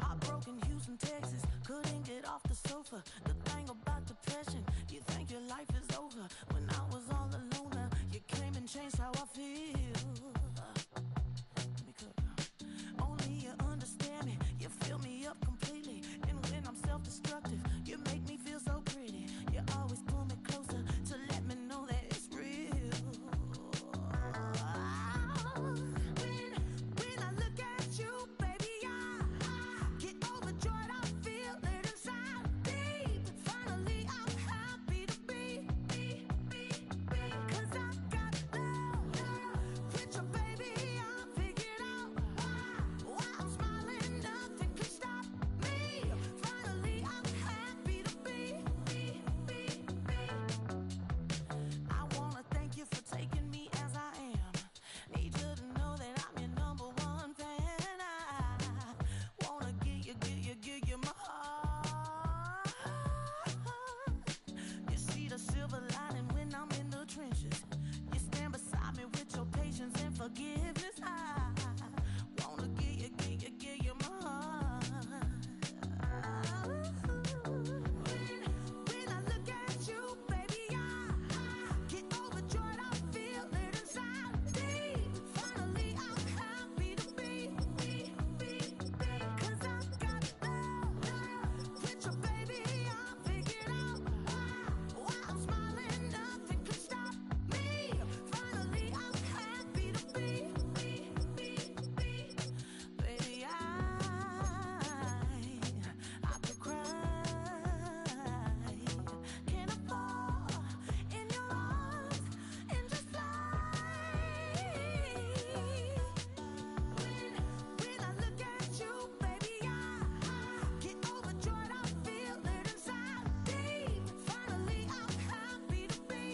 Heartbroken Houston, Texas, couldn't get off the sofa. The thing about depression, you think your life is over. When I was all alone, now you came and changed how I feel. Let me cook. Only you understand me, you fill me up completely. And when I'm self-destructive, you make me feel so pretty. You always pull me closer to let me know that it's real. When I look at you, baby, I get overjoyed. I feel it inside deep. Finally, I'm happy to be. 'Cause I got love with your baby. I figured out why I'm smiling. Nothing can stop me. Finally, I'm happy to be. I wanna thank you for taking me as I am. Need you to know that I'm your number one fan. I wanna give you my heart. You see the silver lining when I'm in the trenches. You stand beside me with your patience and forgiveness. I wanna give you my heart. When I look at you, baby, I get overjoyed. I feel it inside deep. Finally, I'm happy to be. 'Cause I got love with your baby. I figured out why I'm smiling. Nothing can stop me. Finally, I'm happy to be. Baby, I could cry. Can I fall in your arms and just fly? When I look at you, baby, I get overjoyed. I feel it inside deep. Finally, I'm happy to be.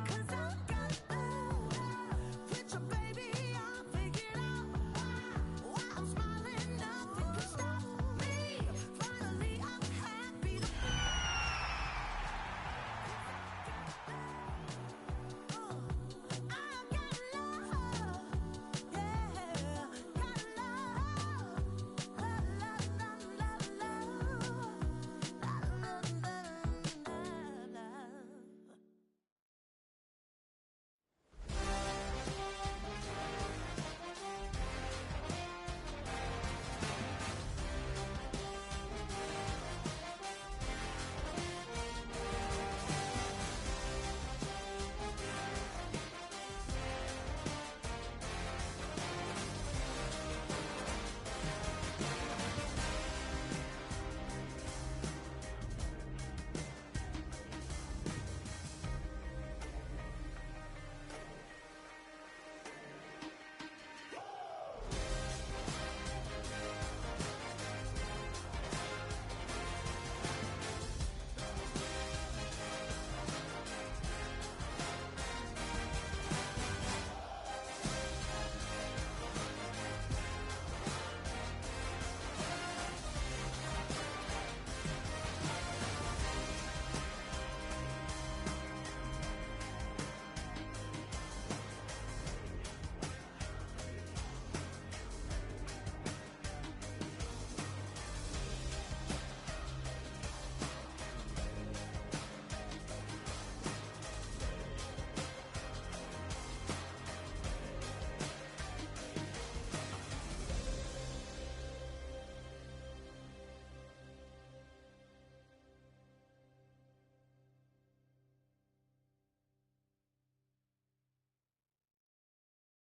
'Cause I got love with your baby. I figured out why I'm smiling. Nothing can stop me. Finally, I'm happy to be. I got love, yeah, got love.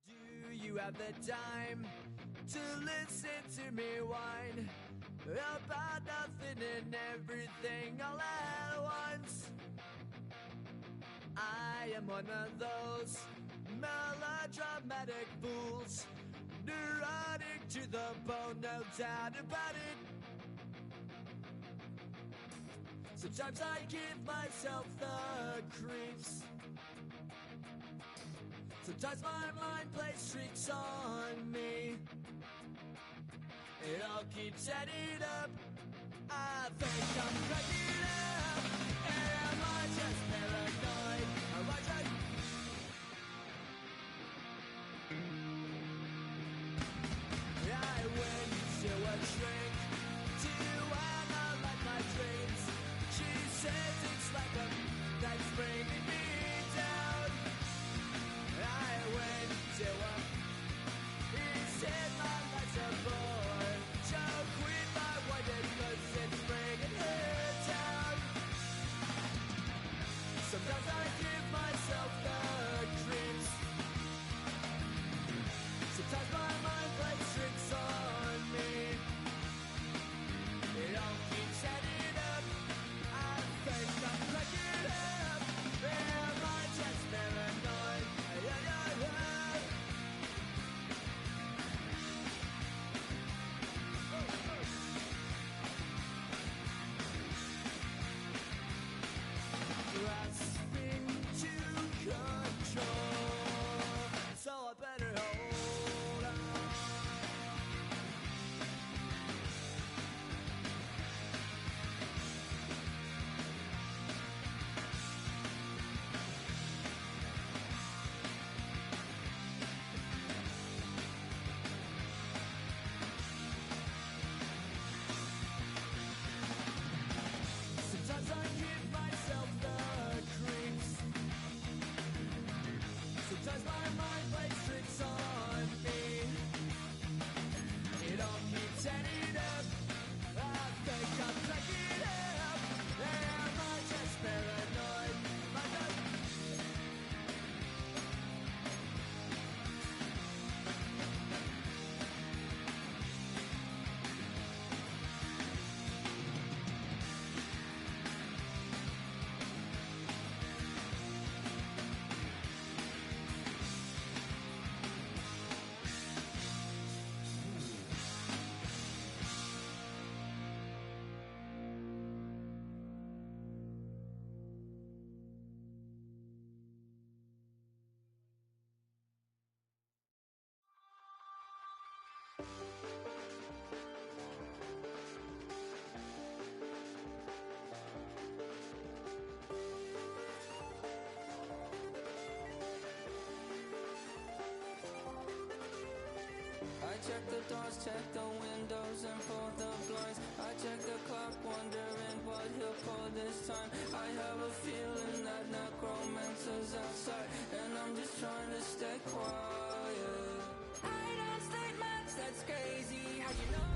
Do you have the time to listen to me whine about nothing and everything all at once? I am one of those melodramatic fools, neurotic to the bone, no doubt about it. Sometimes I give myself the creeps. Sometimes my mind plays tricks on me. It all keeps adding up. I think I'm cracking up. Am I just paranoid? Am I just... went to a shrink to analyze my dreams. She says it's like a that's bringing me down. I went to a he said my life's a bore. So quit my wife because it's bringing her down. Sometimes I give myself the creeps. Sometimes my mind plays tricks on me. It all keeps adding up. I think I'm cracking up. Am I just paranoid? Grasping to control, so I better hold on. Sometimes I give myself the creeps. Sometimes my mind plays tricks on me. It all keeps adding up. I think I'm cracking up. Am I just paranoid? I check the doors, check the windows, and pull the blinds. I check the clock, wondering what he'll pull this time. I have a feeling that necromancer's outside, and I'm just trying to stay quiet. I don't state much, that's crazy. How'd you know?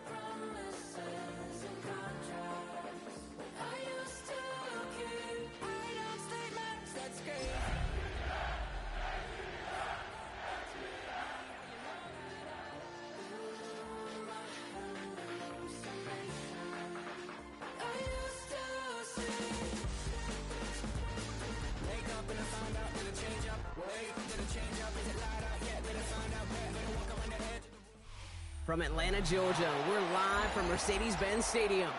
Promises and contracts. I used to keep. I don't state much, that's crazy. I used to see. Wake up and I found out that it change up. Wait, did it change up? Is it light up? Yeah, did it find out? Where? Better walk around the edge. From Atlanta, Georgia, we're live from Mercedes-Benz Stadium.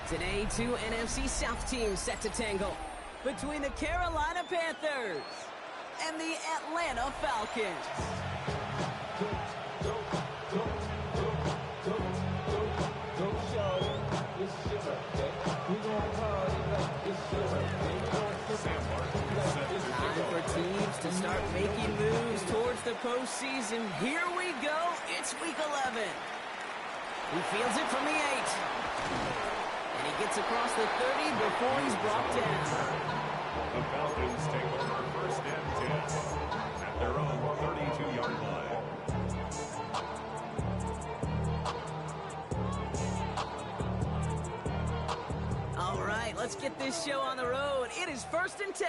Today, two NFC South teams set to tangle between the Carolina Panthers and the Atlanta Falcons. Time for teams to start making moves towards the postseason. Here we go. It's week 11. He fields it from the 8. And he gets across the 30 before he's brought down. The Falcons take over first and 10 at their own 32-yard line. All right, let's get this show on the road. It is first and 10.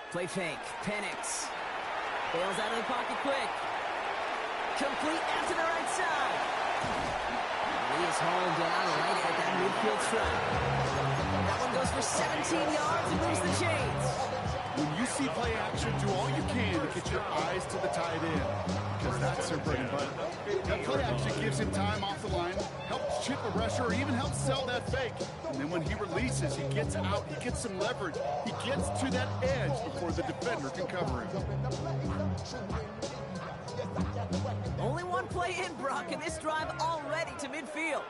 Play fake. Penix. Bails out of the pocket quick. Complete out to the right side. He is hauled down right at that midfield stripe. That one goes for 17 yards and moves the chains. When you see play action, do all you can to get your eyes to the tight end, because that's their bread and butter. That play action gives him time off the line, helps chip a rusher, or even helps sell that fake. And then when he releases, he gets out, he gets some leverage. He gets to that edge before the defender can cover him. puck in this drive already to midfield.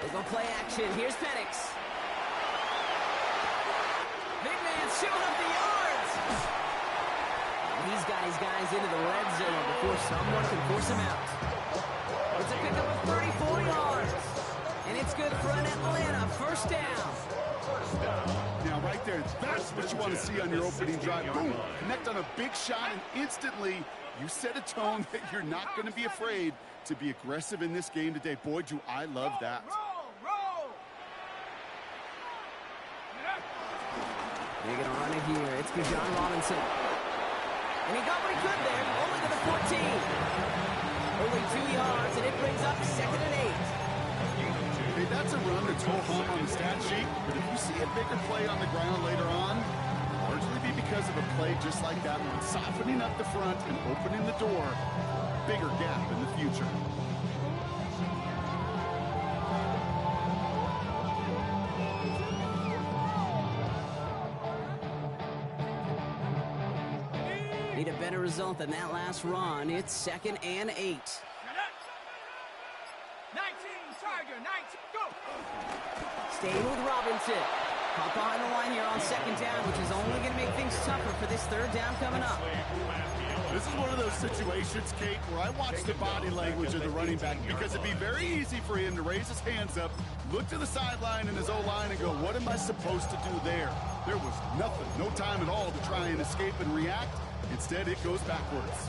They go play action. Here's Penix. Big man's shooting up the yards. And he's got his guys into the red zone before someone can force him out. It's a pickup of 34 yards. And it's good for an Atlanta first down. Now, right there, that's what you want to see on your opening drive. Boom, connect on a big shot, and instantly you set a tone that you're not going to be afraid to be aggressive in this game today. Boy, do I love that. They're going to run it here. It's John Robinson. And he got what he could there, only to the 14. Only 2 yards, and it brings up 2nd and 8. Hey, that's a run to tow home on the stat sheet, but if you see a bigger play on the ground later on, largely be because of a play just like that one, softening up the front and opening the door, bigger gap in the future. Need a better result than that last run. It's 2nd and 8. 19, Tiger, 19, go! Staying with Robinson. Caught behind the line here on 2nd down, which is only going to make things tougher for this 3rd down coming up. This is one of those situations, Kate, where I watch the body language of the running back because it'd be very easy for him to raise his hands up, look to the sideline in his O-line and go, what am I supposed to do there? There was nothing, no time at all to try and escape and react. Instead, it goes backwards.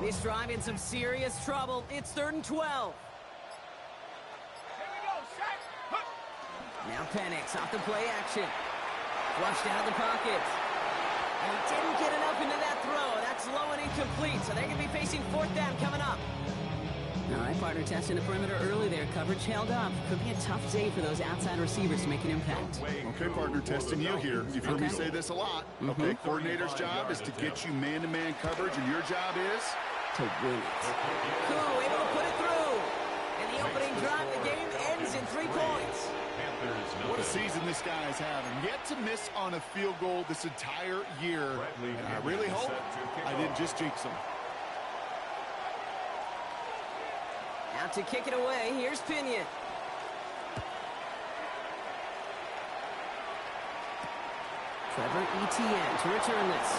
This drive in some serious trouble. It's 3rd and 12. Now Penix off the play action. Flushed out of the pocket. And he didn't get enough into that throw. That's low and incomplete, so they're going to be facing 4th down coming up. All right, partner, testing the perimeter early there. Coverage held up. Could be a tough day for those outside receivers to make an impact. Okay, partner, testing you here. You've heard me say this a lot. Okay, coordinator's job is to get you man-to-man coverage, and your job is to win it. Cool, able to put it through. And the opening drive, the game ends in 3 points. What a season this guy is having. Yet to miss on a field goal this entire year. And I really hope I didn't just jinx him. Out to kick it away. Here's Pinion. Trevor Etienne to return this.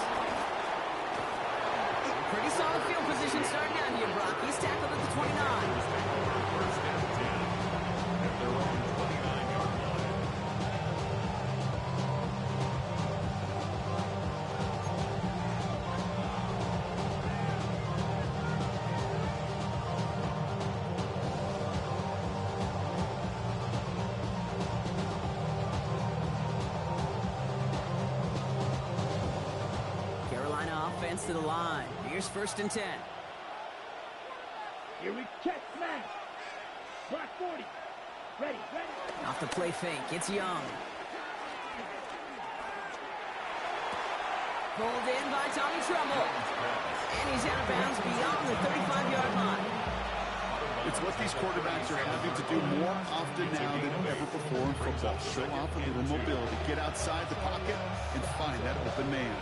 Pretty solid field position starting out here, Brock. He's tackled at the 29. To the line. Here's 1st and 10. Here we check, smash. Block 40. Ready. Off the play fake. It's Young. Pulled in by Tommy Trumbull. And he's out of bounds beyond the 35-yard line. It's what these quarterbacks are having to do more often now than ever before in football. Show off a little mobility. Get outside the pocket and find that open man.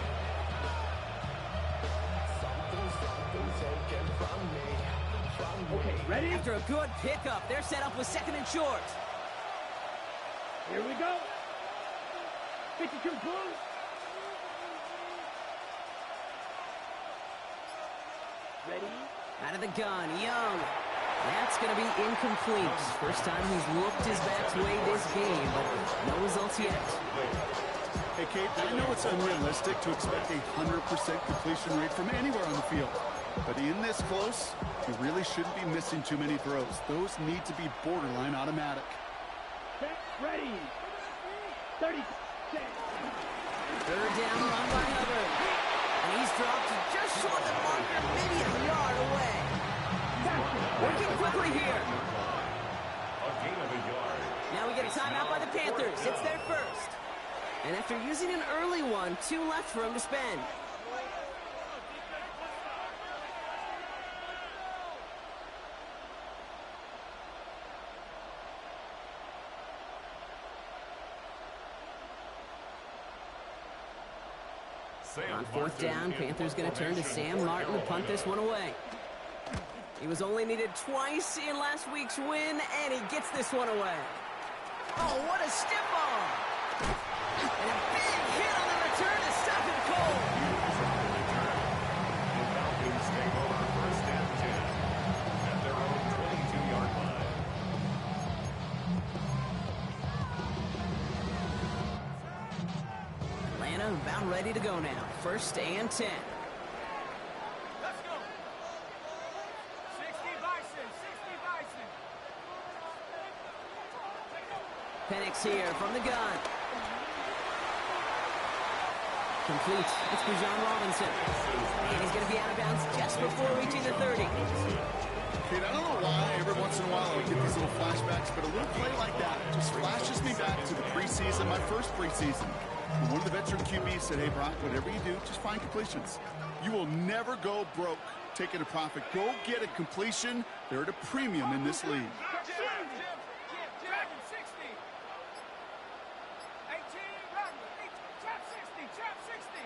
Okay, ready? After a good pickup, they're set up with 2nd and short. Here we go. 52 Blues. Ready? Out of the gun, Young. That's going to be incomplete. First time he's looked his best way this game, but no results yet. Hey, Kate, I know it's unrealistic to expect a 100% completion rate from anywhere on the field. But in this close, you really shouldn't be missing too many throws. Those need to be borderline automatic. Get ready. 30 seconds. 3rd down run by Hubbard. And he's dropped just short of the marker, maybe a yard away. Working quickly here. A gain of a yard. Now we get a timeout by the Panthers. It's their first. And after using an early one, 2 left for him to spend. Sam On fourth Martin down, in Panthers going to turn to formation Sam for Martin to punt Carolina. this one away. He was only needed twice in last week's win, and he gets this one away. Oh, what a stiff arm! And a big hit on the return to stop him cold. The Falcons take over first and 10 at their own 22-yard line. Atlanta about ready to go now. First and 10. Let's go. 60 Bison, 60 Bison. Penix here from the gun. Complete. It's Bijan Robinson. And he's going to be out of bounds just before reaching the 30. Kid, I don't know why every once in a while I get these little flashbacks, but a little play like that just flashes me back to the preseason, my first preseason. And one of the veteran QBs said, hey, Brock, whatever you do, just find completions. You will never go broke taking a profit. Go get a completion. They're at a premium in this league. Dragon 60. 18, Rodney. Trap 60, trap 60.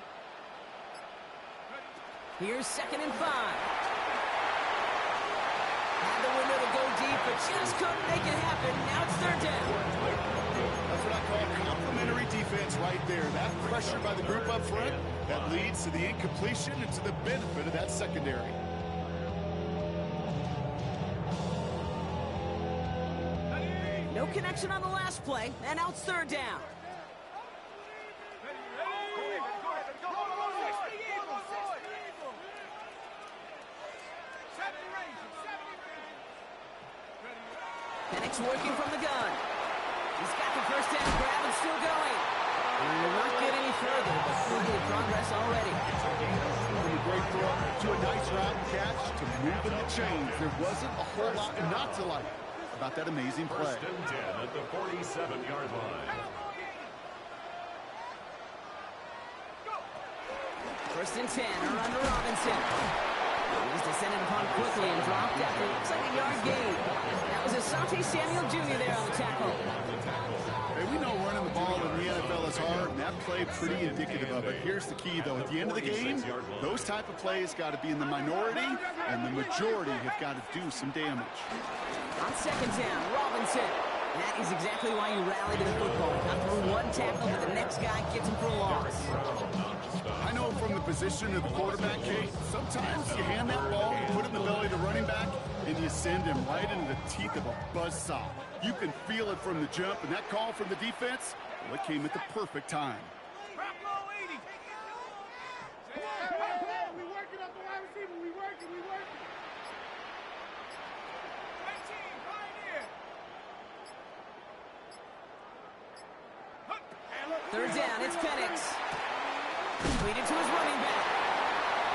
Here's 2nd and 5. Had the window to go deep, but just couldn't make it happen. Now it's 3rd down. That's what I call complimentary defense right there. That pressure by the group up front, that leads to the incompletion and to the benefit of that secondary. No connection on the last play, and now it's 3rd down. Penix working from the gun. He's got the first down grab and still going. And will not get any further, but plenty of progress already. From a great throw to a nice route and catch to moving the chains. There wasn't a whole lot not to like about that amazing play. First and 10 at the 47-yard line. First and 10, around to Robinson. He's descended upon quickly and dropped after looks like a yard gain. That was Asante Samuel Jr. there on the tackle. Hey, we know running the ball in the NFL is hard, and that play pretty indicative of it. Here's the key, though. At the end of the game, those type of plays got to be in the minority, and the majority have got to do some damage. On 2nd down, Robinson. That is exactly why you rally to the football. Got through one tackle, but the next guy gets him for a loss. I know from the position of the quarterback, Kate, sometimes you hand that ball, you put it in the belly of the running back, and you send him right into the teeth of a buzzsaw. You can feel it from the jump, and that call from the defense, well, it came at the perfect time. Drop low 80. We working up the wide receiver. We working. 18, Pioneer. 3rd down, it's Penix. Tweeted to his running back.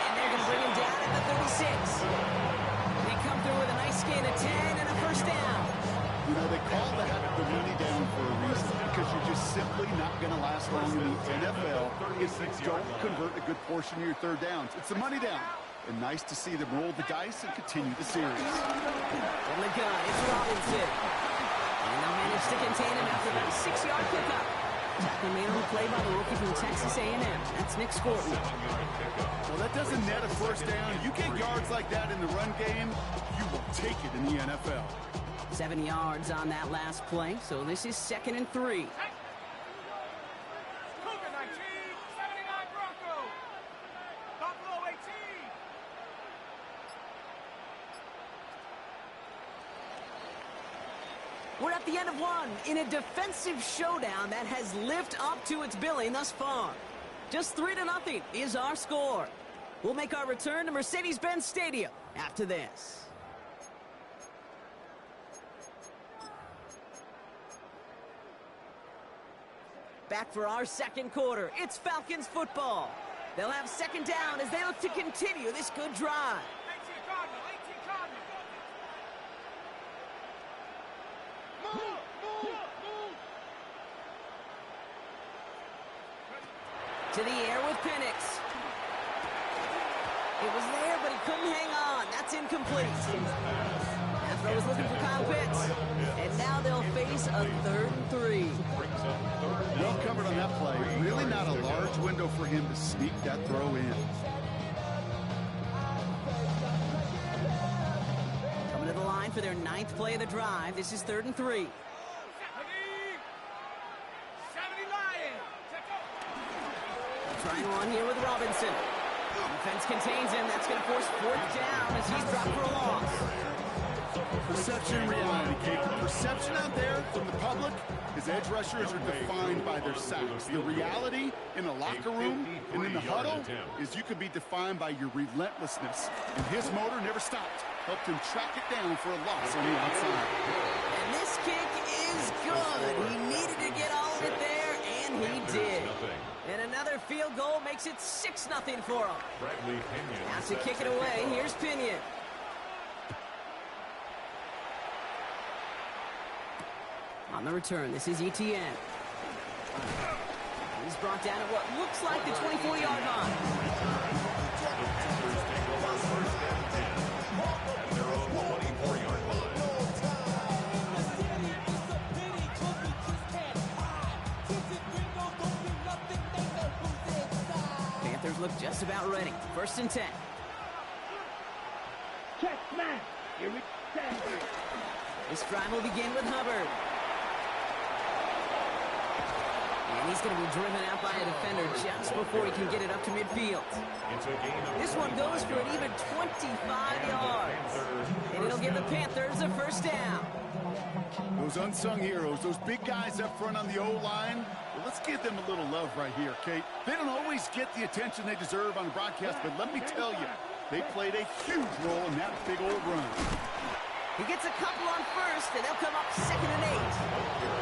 And they're going to bring him down at the 36. They come through with a nice gain of 10 and a first down. You know, they call that the money down for a reason, because you're just simply not going to last long in the NFL if you don't convert a good portion of your 3rd downs. It's the money down. And nice to see them roll the dice and continue the series. From the gun, it's Robinson. And they'll manage to contain him after about a 6-yard pickup. Tackle made on the play by the rookie from Texas A&M. That's Nick Scorton. Well, that doesn't net a first down. You get yards like that in the run game, you will take it in the NFL. 7 yards on that last play, so this is 2nd and 3. Cougar 19, 79 Bronco. Buffalo 18. We're at the end of one in a defensive showdown that has lived up to its billing thus far. Just 3-0 is our score. We'll make our return to Mercedes-Benz Stadium after this. Back for our 2nd quarter. It's Falcons football. They'll have 2nd down as they look to continue this good drive. 18 Cardinal, 18 Cardinal. Move. To the air with Penix. It was there, but he couldn't hang on. That's incomplete. That throw was looking for Kyle Pitts. it. And now they'll face a 3rd and 3. Well covered on that play. Really not a large window for him to sneak that throw in. Coming to the line for their 9th play of the drive. This is 3rd and 3. Trying one here with Robinson. Defense contains him. That's going to force 4th down as he's dropped for a loss. Perception and reality, Kate. Perception out there from the public is edge rushers are defined by their sacks. The reality in the locker room and in the huddle is you could be defined by your relentlessness. And his motor never stopped. Helped him track it down for a loss on the outside. And this kick is good. He needed to get all of it there, and he did. And another field goal makes it 6-0 for him. Now to kick it away, here's Pinion. On the return, this is Etienne. He's brought down at what looks like the 24-yard line. At their own 24-yard line. Panthers look just about ready. 1st and 10. Check, smash. Here we go. This drive will begin with Hubbard. And he's going to be driven out by a defender just before he can get it up to midfield. This one goes for an even 25 yards. And it'll give the Panthers a 1st down. Those unsung heroes, those big guys up front on the O-line, well, let's give them a little love right here, Kate. They don't always get the attention they deserve on the broadcast, but let me tell you, they played a huge role in that big old run. He gets a couple on 1st, and they'll come up 2nd and 8.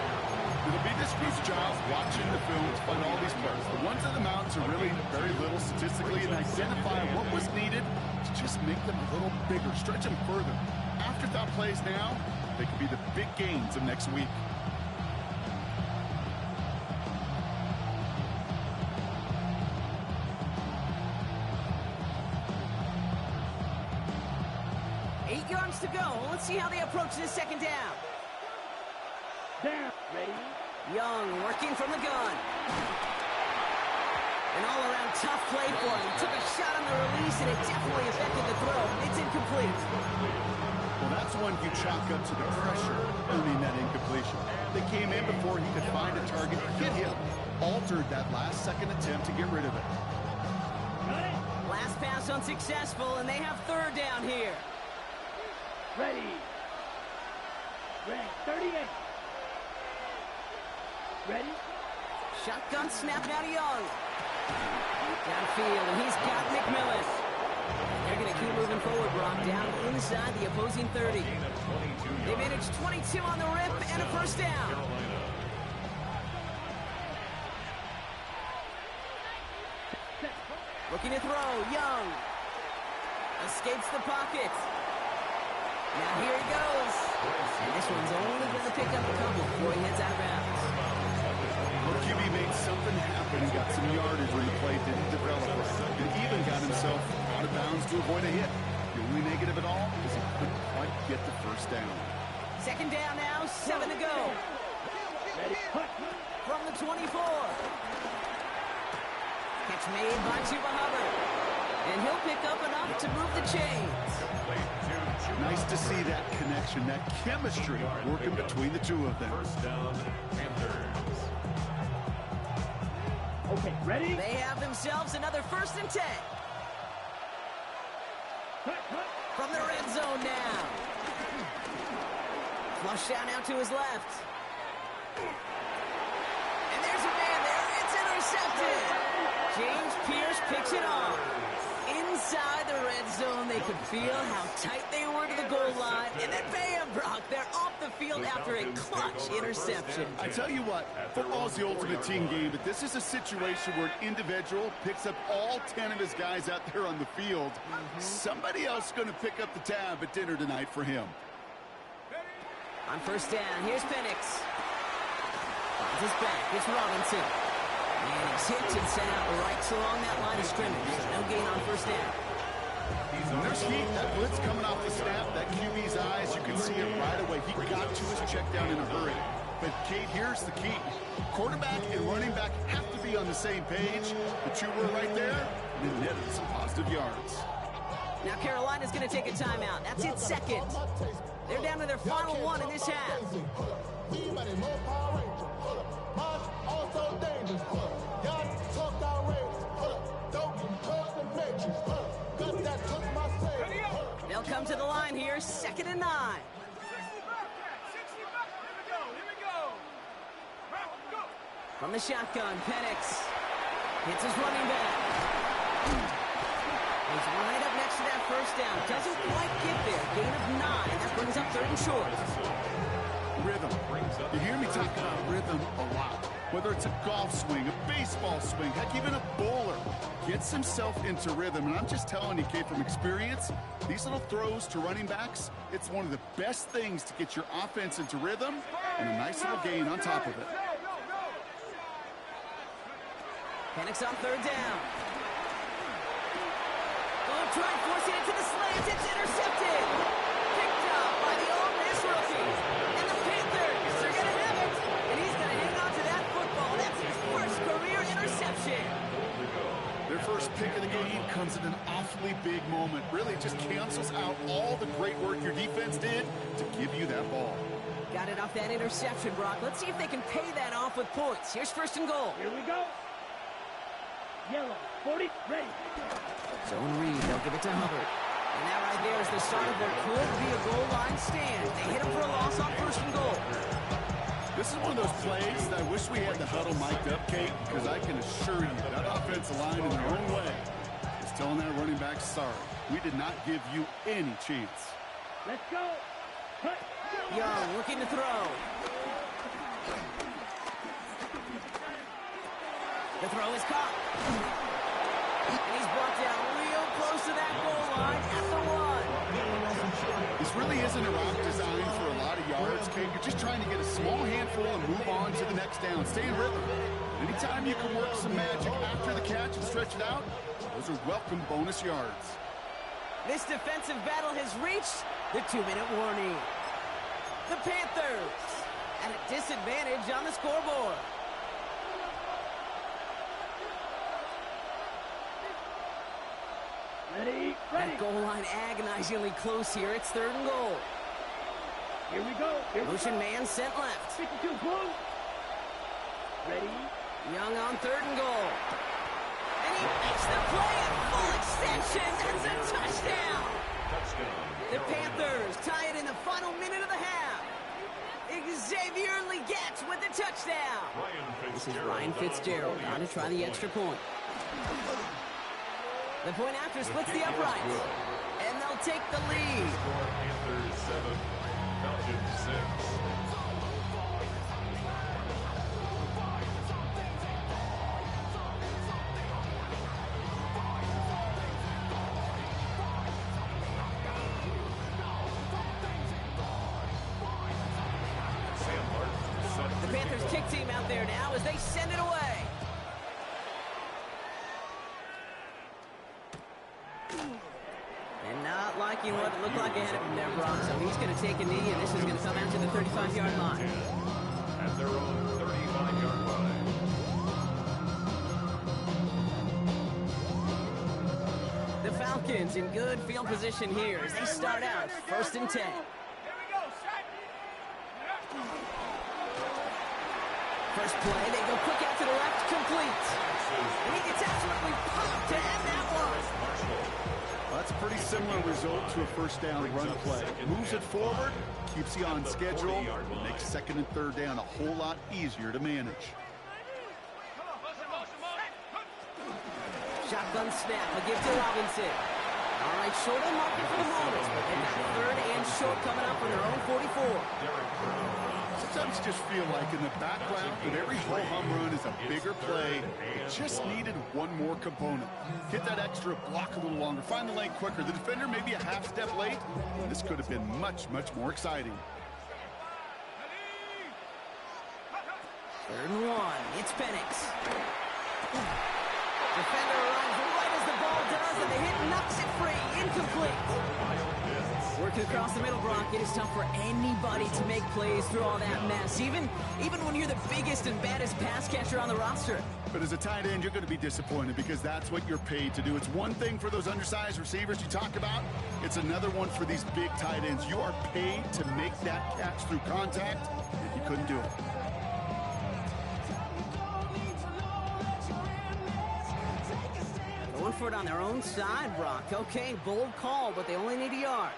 It'll be this group's job watching the film to find all these players. The ones on the mountains are really very little statistically and identify what was needed to just make them a little bigger, stretch them further. Afterthought plays now, they could be the big gains of next week. To go. Let's see how they approach this 2nd down. Down. Ready? Young working from the gun. An all-around tough play for him. Took a shot on the release, and it definitely affected the throw. It's incomplete. Well, that's one you chalk up to the pressure earning that incompletion. They came in before he could find a target to hit him. Altered that last-second attempt to get rid of it. Last pass unsuccessful, and they have 3rd down here. Ready. Ready. 38. Ready. Shotgun snap now to Young. Downfield, and he's got McMillan. They're going to keep moving forward, Brock, down inside the opposing 30. They managed 22 on the rip and a 1st down. Looking to throw, Young. Escapes the pocket. Now here he goes. And this one's only going to pick up a couple before he heads out of bounds. Well, QB made something happen and got some yardage when the play didn't develop right. And even got himself out of bounds to avoid a hit. The only negative at all is he couldn't quite get the 1st down. 2nd down now, 7 to go. From the 24. Catch made by Chuba Hubbard. And he'll pick up enough to move the chains. Nice to see that connection, that chemistry working between the two of them. 1st down, Panthers. Okay, ready? They have themselves another 1st and 10. From the red zone now. Flush down out to his left. And there's a man there. It's intercepted. James Pierce picks it off. Inside the red zone, they could feel how tight they were to the goal line. And then bam, Brock, they're off the field after a clutch interception. I tell you what, football's the ultimate team game, but this is a situation where an individual picks up all 10 of his guys out there on the field. Somebody else is going to pick up the tab at dinner tonight for him. On 1st down, here's Penix. Finds his back, it's Robinson. And he's hit and sent out right along that line of scrimmage. No gain on 1st down. When there's heat, that blitz coming off the snap, that QB's eyes, you can see it right away. play. He got to his check down in a hurry. But, Kate, here's the key. Quarterback and running back have to be on the same page. The two were right there, and it netted some positive yards. Now Carolina's going to take a timeout. That's its second. They're down to their final one in this half. They'll come to the line here, 2nd and 9. From the shotgun, Penix hits his running back. He's right up next to that first down. Doesn't quite get there. Gain of 9. That brings up 3rd and short. Rhythm. You hear me talk about rhythm a lot. Whether it's a golf swing, a baseball swing, heck, even a bowler gets himself into rhythm. And I'm just telling you, Kate, from experience, these little throws to running backs, it's one of the best things to get your offense into rhythm and a nice little gain on top of it. Penix on 3rd down. Oh, try forcing it to the slants. It's intercepted. Picked up by the Ole Miss rookie. And the Panthers are going to have it. And he's going to hang on to that football. That's his first career interception. Their first pick of the game comes at an awfully big moment. Really just cancels out all the great work your defense did to give you that ball. Got it off that interception, Brock. Let's see if they can pay that off with points. Here's 1st and goal. Here we go. Yellow, 40, ready. Zone read, they'll give it to Hubbard. And that right there is the start of what could be a goal line stand. They hit him for a loss on 1st and goal. This is one of those plays that I wish we had the huddle mic'd up, Kate, because I can assure you that offensive line in their own way is telling that running back, sorry, we did not give you any chance. Let's go. Cut. Young looking to throw. The throw is caught. And he's brought down real close to that goal line at the 1. This really isn't a route designed for a lot of yards, Kate. You're just trying to get a small handful and move on to the next down. Stay in rhythm. Anytime you can work some magic after the catch and stretch it out, those are welcome bonus yards. This defensive battle has reached the 2-minute warning. The Panthers at a disadvantage on the scoreboard. Ready, That goal line agonizingly close here. It's 3rd and goal. Here we go. Motion man sent left. 52 blue. Ready. Young on 3rd and goal. And he makes the play at full extension. That's a touchdown. The Panthers tie it in the final minute of the half. Xavier Legette with the touchdown. This is Ryan Fitzgerald on to try the extra point. The point after splits the uprights. And they'll take the lead. Panthers 7, Falcons 6. The Panthers kick team out there now as they send it away. And not liking what it looked like ahead of him there, Brock. So he's going to take a knee, and this is going to come out to the 35-yard line. At their own 35-yard line. The Falcons in good field position here as they start out 1st and 10. First play, they go quick out to the left, complete. And he gets absolutely popped to end that one. Well, that's a pretty similar result to a first down run play. Moves it forward, keeps you on schedule, makes 2nd and 3rd down a whole lot easier to manage. Shotgun snap, a give to Robinson. All right, short on market for the moment, but they've got 3rd and short coming up from their own 44. Sometimes you just feel like in the background of every ho-hum run is a bigger play. It just needed one more component. Hit that extra block a little longer. Find the lane quicker. The defender maybe a half step late. This could have been much, much more exciting. 3rd and 1. It's Penix. Defender runs right as the ball does, and the hit knocks it free. Incomplete. Working across the middle, Brock, it is tough for anybody to make plays through all that mess, even when you're the biggest and baddest pass catcher on the roster. But as a tight end, you're going to be disappointed because that's what you're paid to do. It's one thing for those undersized receivers you talk about. It's another one for these big tight ends. You are paid to make that catch through contact, and you couldn't do it. Going for it on their own side, Brock. Okay, bold call, but they only need a yard.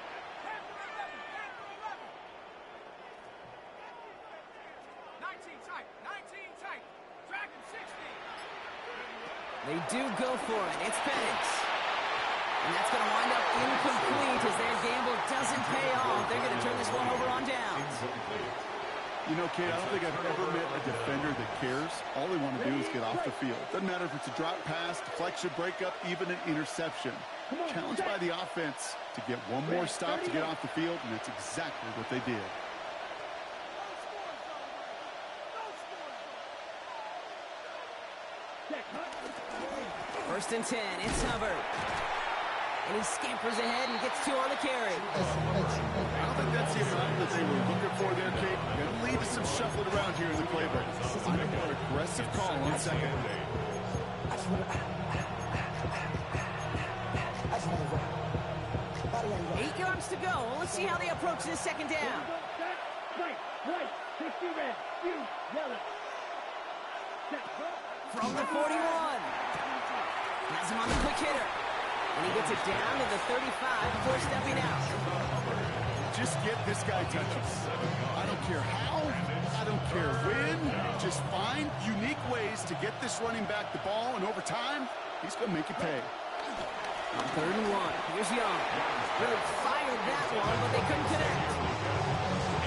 They do go for it. It's Penix. And that's going to wind up incomplete as their gamble doesn't pay off. They're going to turn this one over on downs. You know, Kate, I don't think I've ever met a defender that cares. All they want to do is get off the field. Doesn't matter if it's a drop pass, deflection, breakup, even an interception. Challenged by the offense to get one more stop to get off the field, and that's exactly what they did. First and 10, it's Hubbard. And he scampers ahead and gets 2 on the carry. I don't think that's the amount that they were looking for there, Kate. Going to leave us some shuffling around here in the playbook. I think an aggressive call on second. 8 yards to go. Let's see how they approach this second down. Right, 60 red, yellow. From the 41. Has him on the quick hitter. And he gets it down to the 35 before stepping out. Just get this guy touches. I don't care how, I don't care when. Just find unique ways to get this running back the ball, and over time, he's going to make you pay. On 3rd and 1, here's Young. Really fired that one, but they couldn't connect.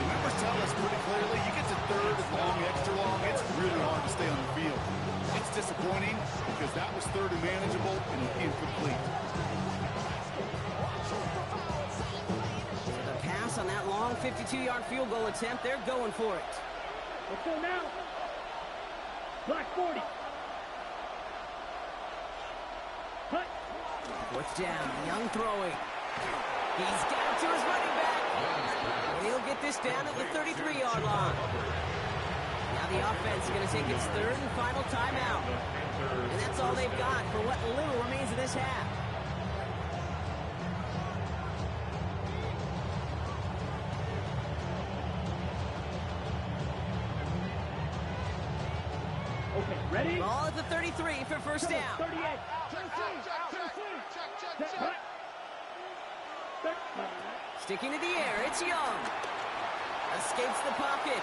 Numbers tell us pretty clearly, you get to 3rd and long, extra long, it's really hard to stay on the field. It's disappointing because that was 3rd and manageable and incomplete. The pass on that long 52-yard field goal attempt, they're going for it. Let's go now. Black 40. Cut. 4th down, Young throwing. He's got it to his running back. And he'll get this down at the 33-yard line. Now the offense is going to take its 3rd and final timeout. And that's all they've got for what little remains of this half. Okay, ready? Ball at the 33 for first down. 38. Sticking to the air, it's Young. Escapes the pocket.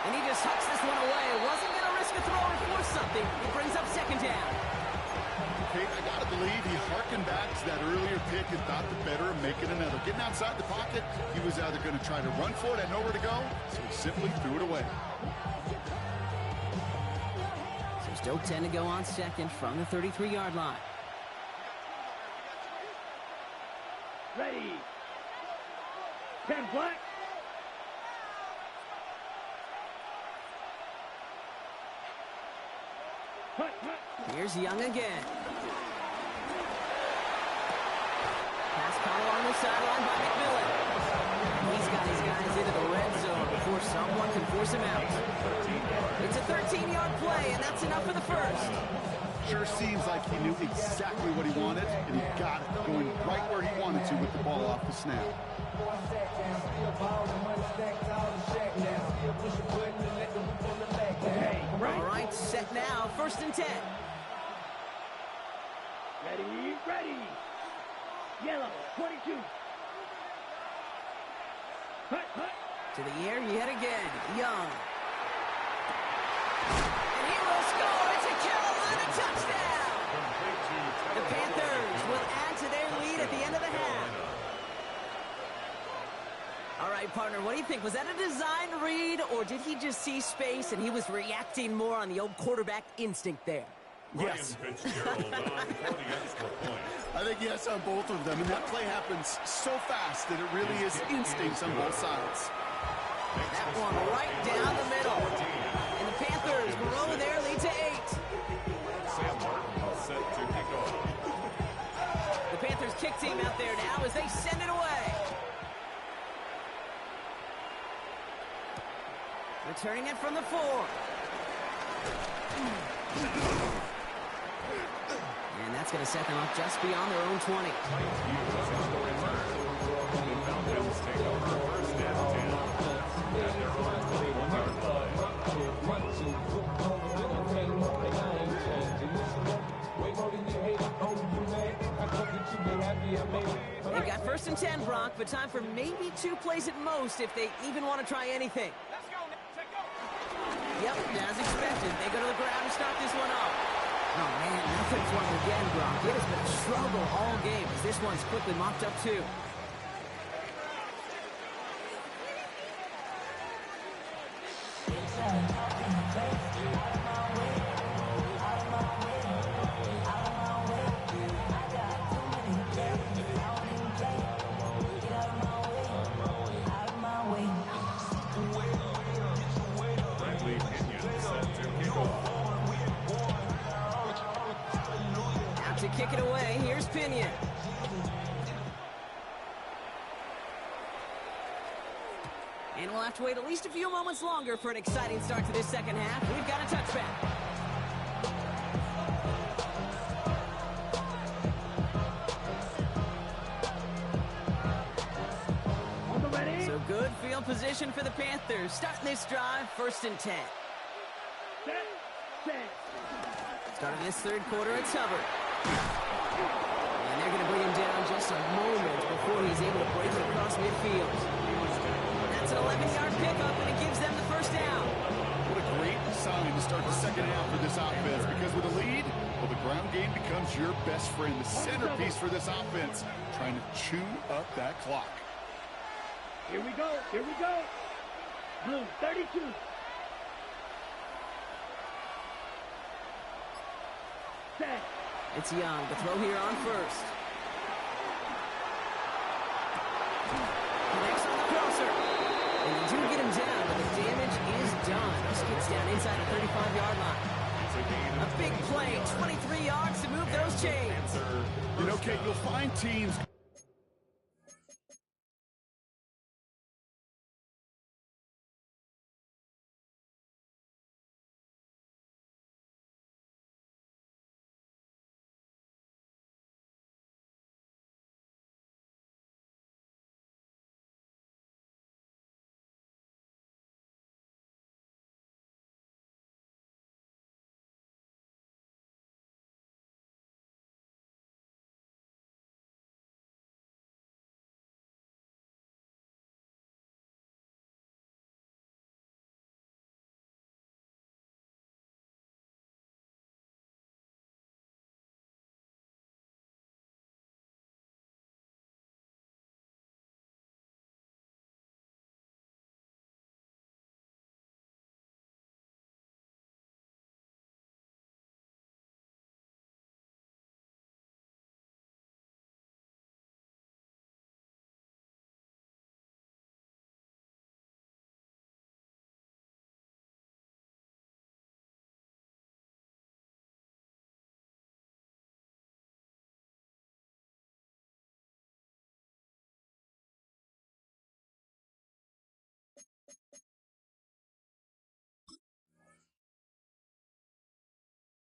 And he just hucks this one away. Wasn't going to risk a throw or force something. It brings up second down. Kate, I got to believe he harkened back to that earlier pick and thought the better of making another. Getting outside the pocket, he was either going to try to run for it and nowhere to go, so he simply threw it away. So still 10 to go on second from the 33-yard line. Ready. 10 black. Here's Young again. Pass call along the sideline by McMillan. He's got his guys into the red zone before someone can force him out. It's a 13-yard play, and that's enough for the first. Sure seems like he knew exactly what he wanted, and he got it, going right where he wanted to with the ball off the snap. All right, set now, 1st and 10. Ready. Yellow, 22. Cut. To the air yet again, Young. And he will score. It's a Carolina touchdown. The Panthers will add to their lead at the end of the half. All right, partner, what do you think? Was that a design read, or did he just see space and he was reacting more on the old quarterback instinct there? Yes. Ryan Fitzgerald on for the extra point. I think yes on both of them, and that play happens so fast that it really is instincts on both sides. That one right down the middle. And the Panthers grow their lead to 8. Sam Martin all set to kick off. The Panthers kick team out there now as they send it away. Returning it from the 4. And that's going to set them up just beyond their own 20. The Falcons take over first and 10 at their own 21-yard line. They've got first and 10, Brock, but time for maybe 2 plays at most if they even want to try anything. Yep, as expected, they go to the ground to start this one off. Oh, man, nothing for them again, Brock. It has been a struggle all game as this one's quickly mopped up, too. To kick it away, here's Pinion. And we'll have to wait at least a few moments longer for an exciting start to this second half. We've got a touchback. So good field position for the Panthers. Starting this drive, first and 10. Starting this third quarter, it's Hubbard. And they're going to bring him down just a moment before he's able to break it across midfield. That's an 11-yard pickup, and it gives them the first down. What a great sign to start the second half for this offense, because with a lead, well, the ground game becomes your best friend, the centerpiece for this offense, trying to chew up that clock. Here we go. Here we go. Blue, 32. Set. It's Young, the throw here on first. Next on the crosser. And they do get him down, but the damage is done. This gets down inside the 35-yard line. A big play, 23 yards to move those chains. You know, Kate, you'll find teams...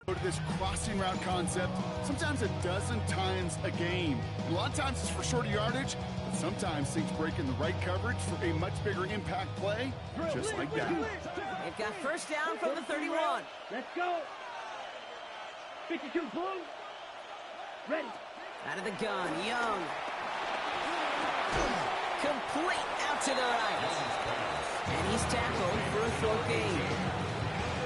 Go to this crossing route concept sometimes a dozen times a game. And a lot of times it's for shorter yardage, but sometimes things break in the right coverage for a much bigger impact play, just like that. They've got first down from the 31. Let's go. 52 blue. Ready. Out of the gun, Young. Complete out to the right. And he's tackled for a throw gain.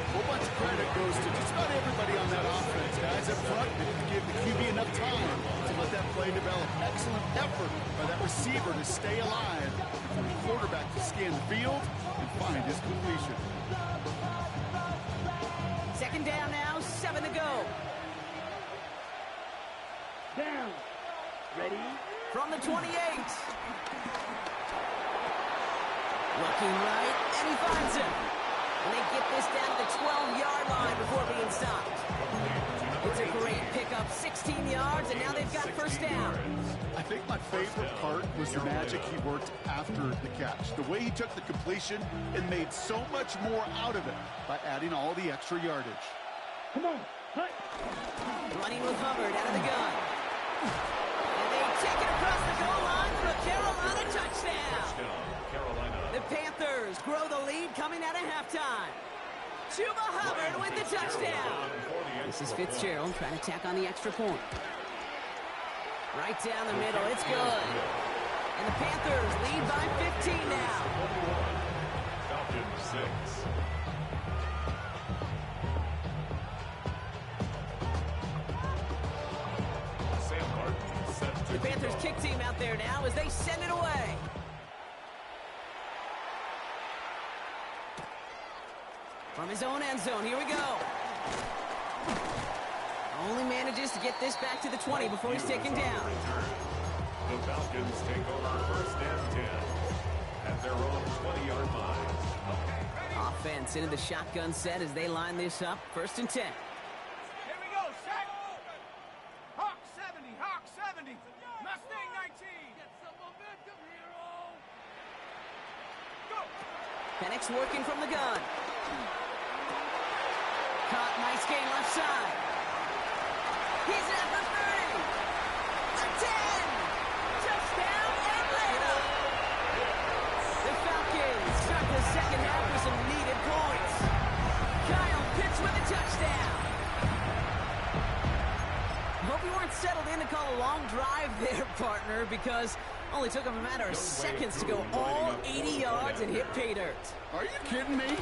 A whole bunch of credit goes to just about everybody on that offense. Guys up front didn't give the QB enough time to let that play develop. Excellent effort by that receiver to stay alive, for the quarterback to scan the field and find his completion. Second down now, 7 to go. Down. Ready. From the 28. Looking right, and he finds him. And they get this down to the 12-yard line before being stopped. It's a great pickup, 16 yards, and now they've got first down. I think my favorite part was the magic he worked after the catch. The way he took the completion and made so much more out of it by adding all the extra yardage. Come on, cut. Running with Hubbard out of the gun. And they take it across the goal line for a Carolina touchdown. Carolina. The Panthers grow the lead coming out of halftime. Chuba Hubbard with the touchdown. This is Fitzgerald trying to tack on the extra point. Right down the middle, it's good. And the Panthers lead by 15 now. Falcons 6. The Panthers kick team out there now as they send it away. From his own end zone, here we go. Only manages to get this back to the 20 before he's taken down. The Falcons take over first and 10 at their own 20-yard line. Offense into the shotgun set as they line this up. First and 10. Here we go, set. Hawk 70, Hawk 70. Mustang 19. Get some momentum, hero. Go. Penix working from the gun. Caught, nice gain left side. He's at the 30. The 10. Touchdown, Atlanta. The Falcons start the second half with some needed points. Kyle Pitts with a touchdown. Hope you weren't settled in to call a long drive there, partner, because only took him a matter of seconds to go all 80 yards and hit pay dirt. Are you kidding me?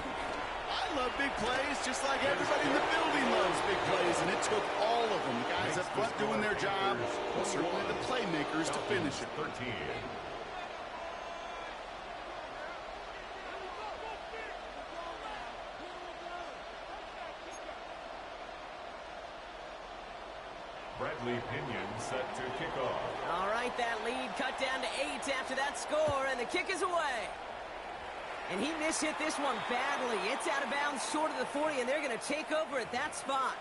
I love big plays just like everybody in the building loves big plays, and it took all of them. Guys up front doing their job, and certainly the playmakers to finish it. 13. Bradley Pinion set to kick off. All right, that lead cut down to 8 after that score, and the kick is away. And he mishit this one badly. It's out of bounds short of the 40, and they're going to take over at that spot.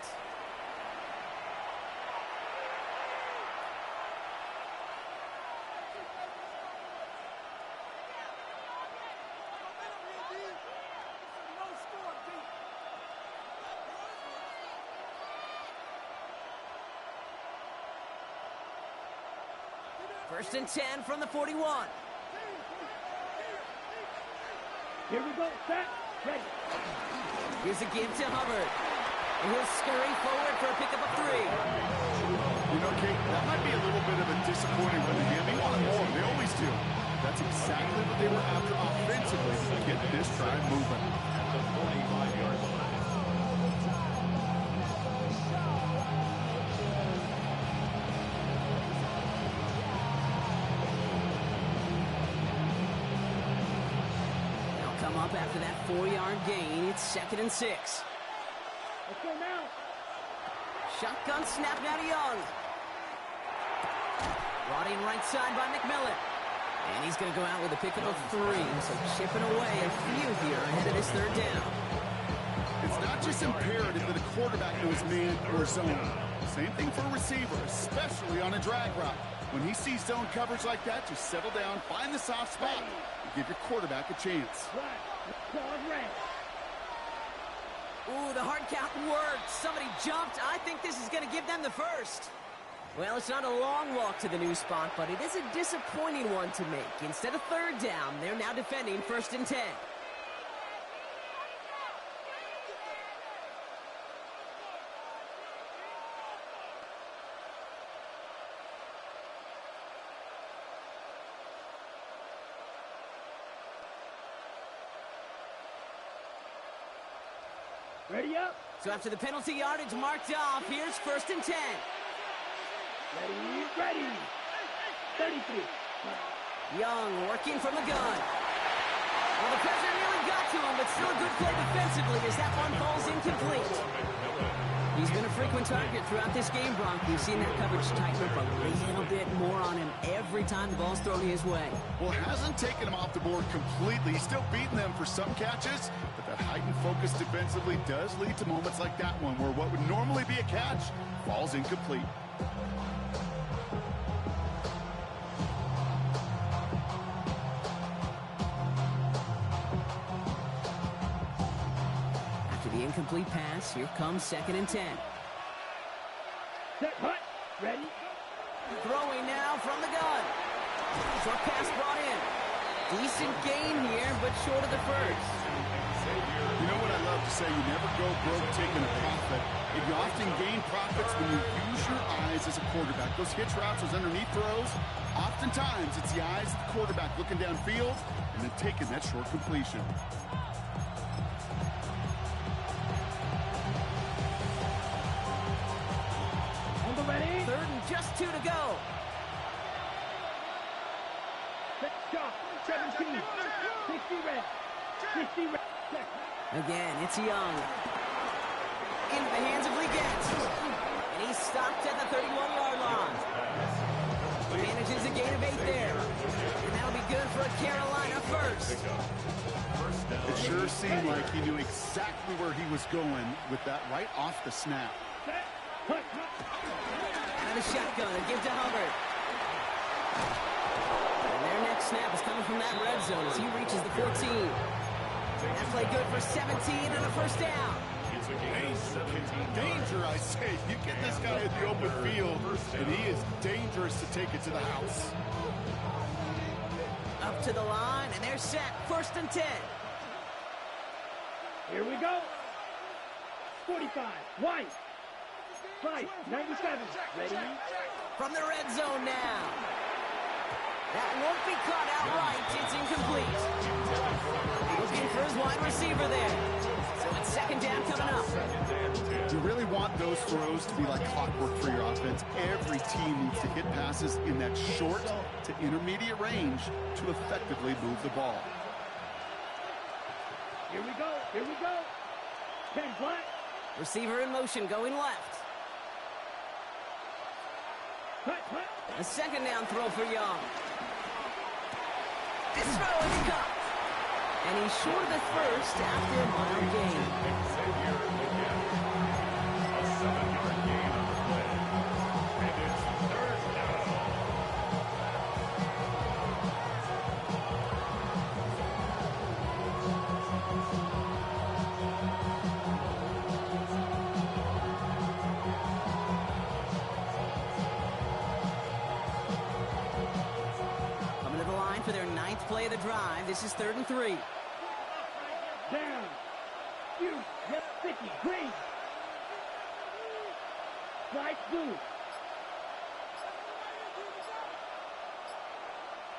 First and 10 from the 41. Here we go, set, ready. Here's a give to Hubbard. And he'll scurry forward for a pickup of 3. You know, Kate, that might be a little bit of a disappointing run again. They wanted more. They always do. That's exactly what they were after offensively to get this drive moving. At the 45-yard line. Come up after that 4-yard gain. It's 2nd and 6. Let's go now. Shotgun snap now to Young. Brought in right side by McMillan. And he's going to go out with a pickup of 3. So chipping away a few here ahead of this 3rd down. It's not just imperative that a quarterback knows man or zone. Same thing for a receiver, especially on a drag route. When he sees zone coverage like that, just settle down, find the soft spot, and give your quarterback a chance. Ooh, the hard count worked. Somebody jumped. I think this is going to give them the first. Well, it's not a long walk to the new spot, but it is a disappointing one to make. Instead of 3rd down, they're now defending 1st and 10. Ready up. So after the penalty yardage marked off, here's 1st and 10. Ready, ready. 33. Young working from the gun. Well, the pressure nearly got to him, but still a good play defensively as that one falls incomplete. He's been a frequent target throughout this game, Bronk. We've seen that coverage tighten up a little bit more on him every time the ball's thrown his way. Well, hasn't taken him off the board completely. He's still beating them for some catches, but that heightened focus defensively does lead to moments like that one where what would normally be a catch falls incomplete. Incomplete pass. Here comes 2nd and 10. Set, hut, ready. Throwing now from the gun. Short pass brought in. Decent gain here, but short of the first. You know what I love to say? You never go broke taking a profit. And you often gain profits when you use your eyes as a quarterback. Those hitch routes, those underneath throws, oftentimes it's the eyes of the quarterback looking downfield and then taking that short completion. Ready? 3rd and just 2 to go. Set, stop. 17. 60 red. 60 red. Again, it's Young. Into the hands of Leggett. And he's stopped at the 31-yard line. Manages a gain of 8 there. And that'll be good for a Carolina first. It sure seemed like he knew exactly where he was going with that right off the snap. Set, hut. Out of the shotgun, and give to Hubbard. And their next snap is coming from that red zone as he reaches the 14. That play good for 17 and a first down. Danger, I say. You get this guy in the open field, and he is dangerous to take it to the house. Up to the line, and they're set. 1st and 10. Here we go. 45. White. Right, 97. Ready? From the red zone now. That won't be caught outright. It's incomplete. Looking for his wide receiver there. So it's 2nd down coming up. You really want those throws to be like clockwork for your offense. Every team needs to hit passes in that short to intermediate range to effectively move the ball. Here we go. Here we go. 10 black. Receiver in motion going left. A 2nd down throw for Young. This throw is caught. And he's short of the first after a mild gain. A 7-yard gain on the play. And it's 3rd down. For their 9th play of the drive. This is 3rd and 3. Down. You. Get sticky. Green. Right blue.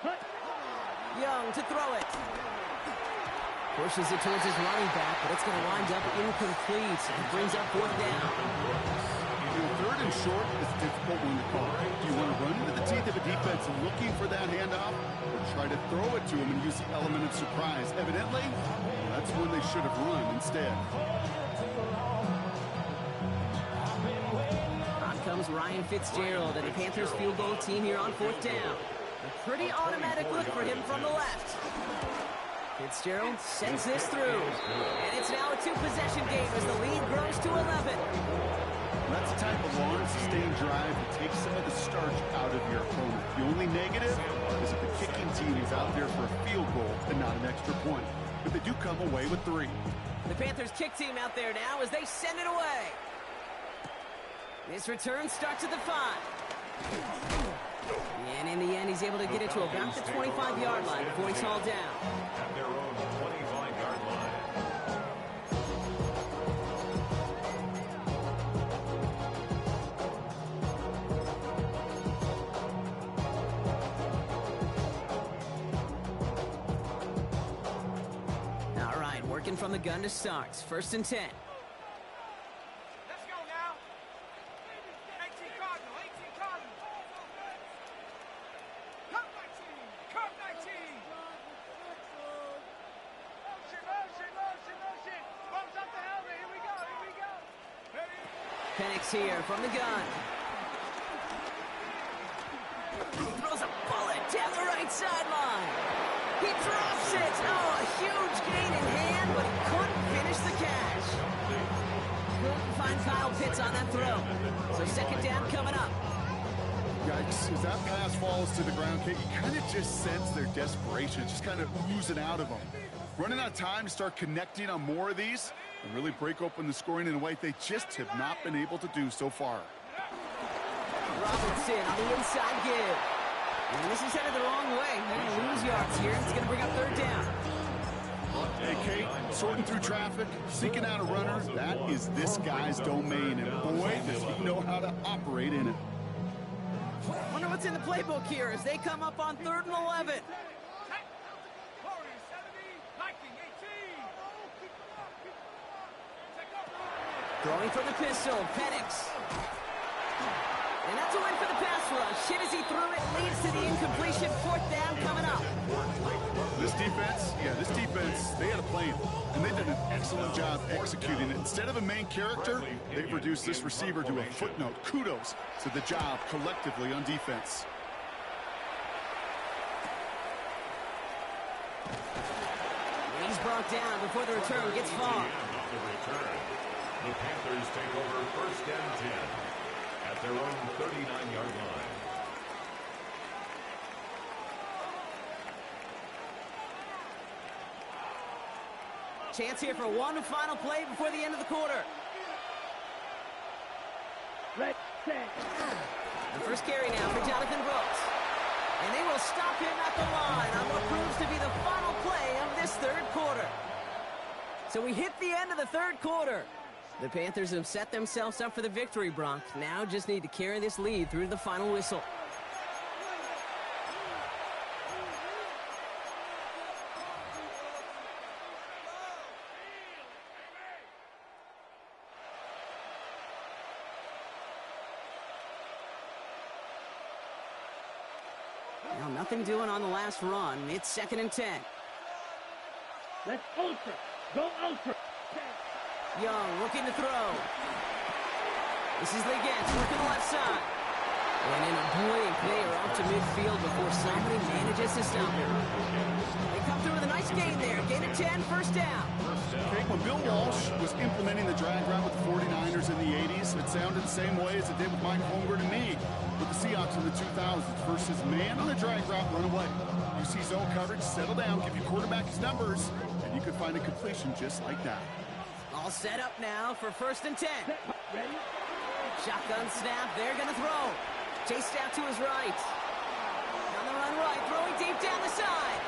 Hut. Young to throw it. Pushes it towards his running back, but it's going to wind up incomplete. And brings up 4th down. 3rd and short is a difficult one to call. Do you want to run into the teeth of a defense looking for that handoff, or try to throw it to him and use the element of surprise? Evidently, that's when they should have run instead. On comes Ryan Fitzgerald and the Panthers field goal team here on 4th down. A pretty automatic look for him from the left. Fitzgerald sends this through. And it's now a 2-possession game as the lead grows to 11. That's the type of long, sustained drive that takes some of the starch out of your opponent. The only negative is if the kicking team is out there for a field goal and not an extra point. But they do come away with 3. The Panthers kick team out there now as they send it away. This return starts at the 5. And in the end, he's able to get it to about the 25-yard line before he's hauled down. At their own 25-yard line. All right, working from the gun to start. 1st and 10. Let's go now. 18 Cardinal, 18 Cardinal. Come 19, come 19. Motion, motion, motion, motion. Bumps up the helmet, here we go, here we go. Ready, Penix here from the gun. He throws a bullet down the right sideline. He drops it. Oh, a huge gain in hand, but he couldn't finish the catch. Couldn't find Kyle Pitts on that throw. So second down coming up. Yikes, as that pass falls to the ground, Kate, you kind of just sense their desperation. It's just kind of oozing out of them. Running out of time to start connecting on more of these and really break open the scoring in a way they just have not been able to do so far. Robinson on the inside give. And this is headed the wrong way. They're going to lose yards here. It's going to bring up third down. Hey, Kate, sorting through traffic, seeking out a runner, that is this guy's domain. And boy, does he know how to operate in it. Wonder what's in the playbook here as they come up on 3rd and 11. Throwing from the pistol, Penix. And that's a win for the pass rush. Hit as he threw it, leads to the incompletion. 4th down coming up. This defense, they had a plan, and they did an excellent job executing it. Instead of a main character, they've reduced this receiver to a footnote. Kudos to the job collectively on defense. He's brought down before the return gets far. The Panthers take over 1st and 10 at their own 39-yard line. Chance here for one final play before the end of the quarter. Red, set. The first carry now for Jonathan Brooks. And they will stop him at the line on what proves to be the final play of this 3rd quarter. So we hit the end of the 3rd quarter. The Panthers have set themselves up for the victory, Bronk. Now just need to carry this lead through to the final whistle. Now nothing doing on the last run. It's 2nd and 10. Let's ultra. Go ultra. Young looking to throw. This is Legance working the left side. And in a blink, they are up to midfield before somebody manages to stop him. They come through with a nice gain there. Gain of 10, 1st down. Okay, when Bill Walsh was implementing the drag route with the 49ers in the 80s, it sounded the same way as it did with Mike Holmgren and me with the Seahawks in the 2000s versus man on the drag route, run away. You see zone coverage, settle down, give your quarterback his numbers, and you could find a completion just like that. All set up now for 1st and 10. Ready? Shotgun snap, they're going to throw. Chased out to his right. On the run right, throwing deep down the side.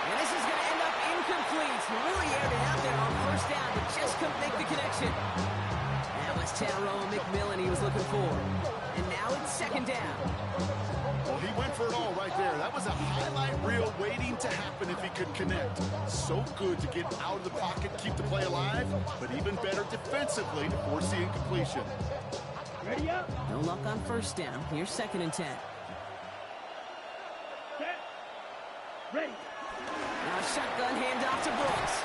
And this is going to end up incomplete. Really aired it out there on 1st down, but just couldn't make the connection. That was Tyrone McMillan he was looking for. And now it's 2nd down. Well, he went for it all right there. That was a highlight reel waiting to happen if he could connect. So good to get out of the pocket, keep the play alive, but even better defensively to force the incompletion. Ready up. No luck on 1st down. Here's 2nd and 10. Set. Ready. Now a shotgun handoff to Brooks.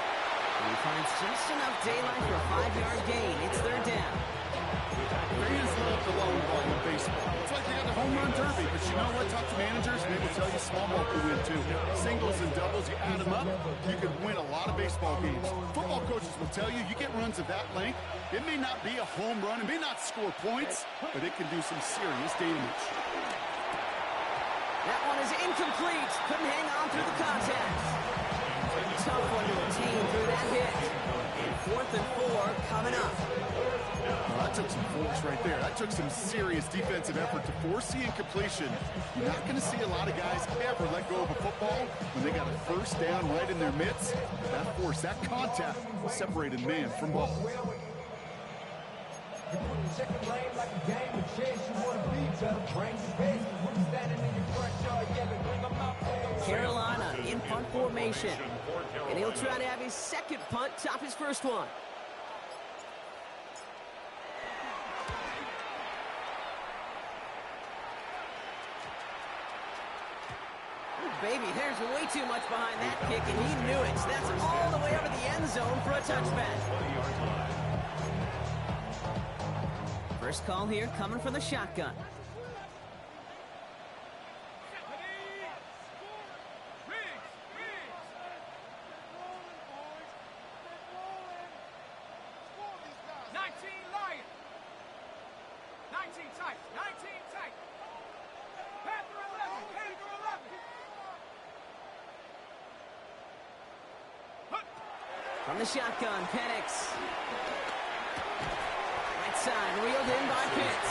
And he finds just enough daylight for a 5-yard gain. It's 3rd down. Fans love the long ball in baseball. It's like they got the home run derby, but you know what? Talk to managers, and they will tell you small ball can win too. Singles and doubles, you add them up, you can win a lot of baseball games. Football coaches will tell you, you get runs of that length, it may not be a home run, it may not score points, but it can do some serious damage. That one is incomplete. Couldn't hang on through the contact. Tough one to attain through that hit. And 4th and 4 coming up. Well, that took some force right there. That took some serious defensive effort to force the incompletion. You're not going to see a lot of guys ever let go of a football when they got a 1st down right in their midst. That force, that contact separated man from ball. Carolina in punt formation. And he'll try to have his 2nd punt top his 1st one. Baby, there's way too much behind that kick, and he knew it. That's all the way over the end zone for a touchback. First call here coming from the shotgun. From the shotgun, Penix. Right side, reeled in by Pitts.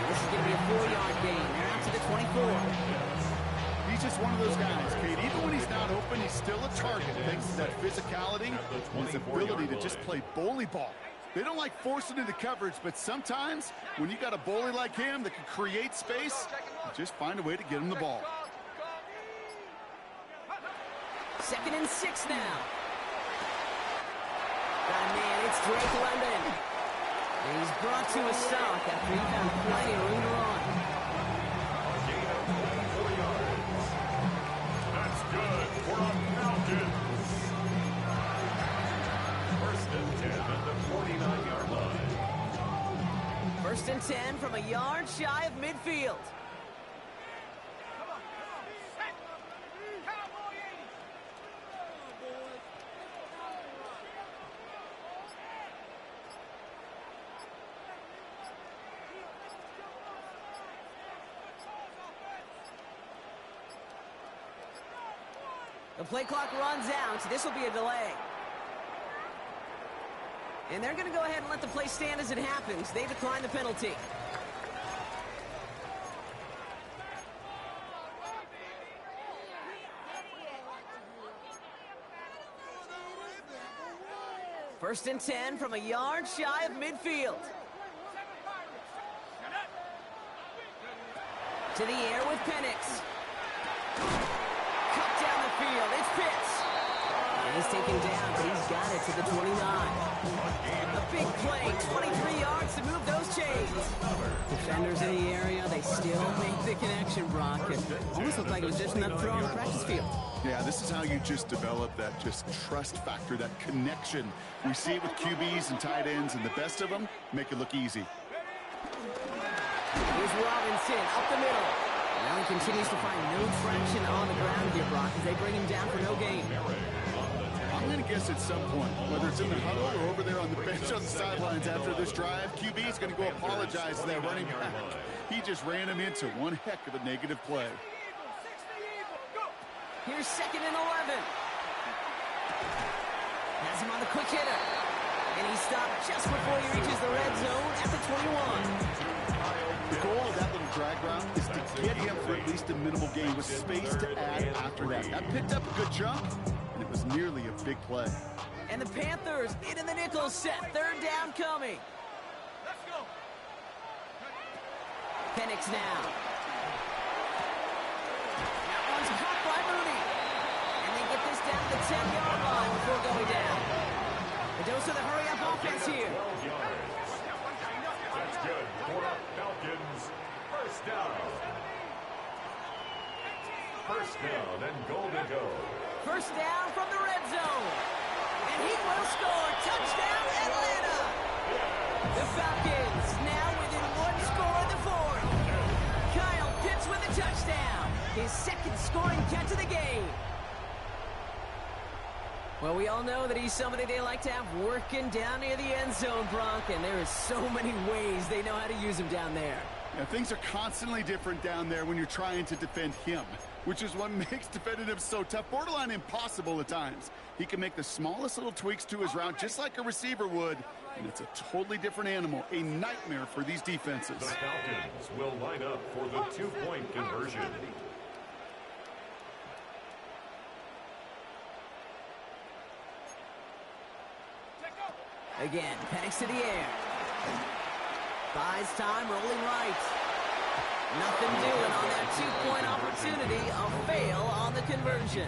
This is going to be a 4-yard gain. They're out to the 24. He's just one of those guys, Kate. Even when he's not open, he's still a target thanks to that physicality and his ability to just play bully ball. They don't like forcing into coverage, but sometimes when you got a bully like him that can create space, you just find a way to get him the ball. 2nd and 6 now. Man, it's Drake London. He's brought to a stop after he found plenty of room to run. A gain of 24 yards. That's good for a Falcons. 1st and 10 at the 49-yard line. 1st and 10 from a yard shy of midfield. The play clock runs out. This will be a delay. And they're going to go ahead and let the play stand as it happens. They decline the penalty. First and 10 from a yard shy of midfield. To the air with Penix. Down the field, it's Pitts. And he's taken down, but he's got it to the 29. A big play, 23 yards to move those chains. Defenders in the area, they still make the connection, Brock. It almost looked like it was just another throw on the practice field. Yeah, this is how you just develop that just trust factor, that connection. We see it with QBs and tight ends, and the best of them make it look easy. Here's Robinson up the middle. Now he continues to find no traction on the ground here, Brock, as they bring him down for no gain. I'm going to guess at some point, whether it's in the huddle or over there on the bench on the sidelines after this drive, QB is going to go apologize to that running back. He just ran him into one heck of a negative play. Here's 2nd and 11. Has him on the quick hitter. And he stopped just before he reaches the red zone at the 21. The goal of that little drag route is to get him for at least a minimal gain with space to add after that. That picked up a good chunk, and it was nearly a big play. And the Panthers in the nickel set. 3rd down coming. Let's go. Penix now. That one's caught by Mooney. And they get this down to the 10-yard line before going down. A dose of the hurry-up offense here. 12 yards. That's good for the Falcons. 1st down. 1st down and goal to go. 1st down from the red zone. And he will score. Touchdown, Atlanta. The Falcons now within 1 score in the 4th. Kyle Pitts with a touchdown. His 2nd scoring catch of the game. Well, we all know that he's somebody they like to have working down near the end zone, Bronk, and there is so many ways they know how to use him down there. Yeah, things are constantly different down there when you're trying to defend him, which is what makes defending him so tough, borderline impossible at times. He can make the smallest little tweaks to his route just like a receiver would, and it's a totally different animal, a nightmare for these defenses. The Falcons will line up for the 2-point conversion. Again, Penix to the air. Buys time, rolling right. Nothing doing on that 2-point opportunity. A fail on the conversion.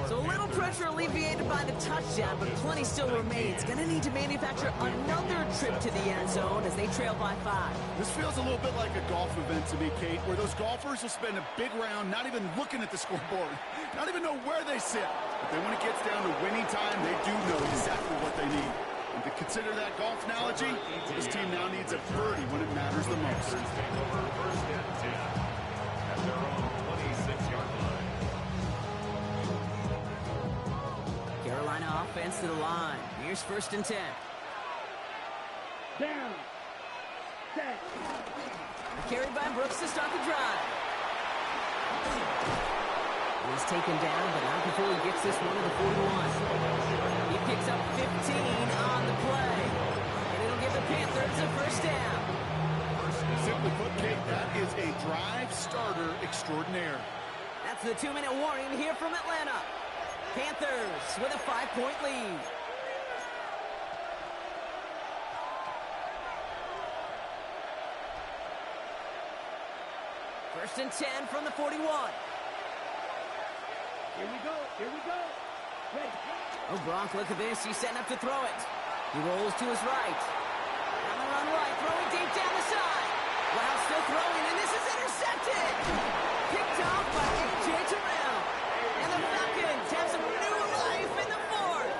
So a little pressure alleviated by the touchdown, but plenty still remains. Going to need to manufacture another trip to the end zone as they trail by 5. This feels a little bit like a golf event to me, Kate, where those golfers will spend a big round not even looking at the scoreboard, not even know where they sit. But then when it gets down to winning time, they do know exactly what they need. And to consider that golf analogy, this team now needs a birdie when it matters the most. Panthers take over first and 10 at their own 26-yard line. Carolina offense to the line. Here's first and 10. Down. Set. Carried by Brooks to start the drive. He's taken down, but not before he gets this one to the 41. He picks up 15 on the play, and it'll give the Panthers a first down. Simply put, Kate, that is a drive starter extraordinaire. That's the 2-minute warning here from Atlanta. Panthers with a 5-point lead. First and 10 from the 41. Here we go. Here we go. Ready. Oh, Gronk, look at this. He's setting up to throw it. He rolls to his right. On the run right, throwing deep down the side. Wow, still throwing, and this is intercepted. Picked off by A.J. Terrell. And the Falcons have some new life in the fourth.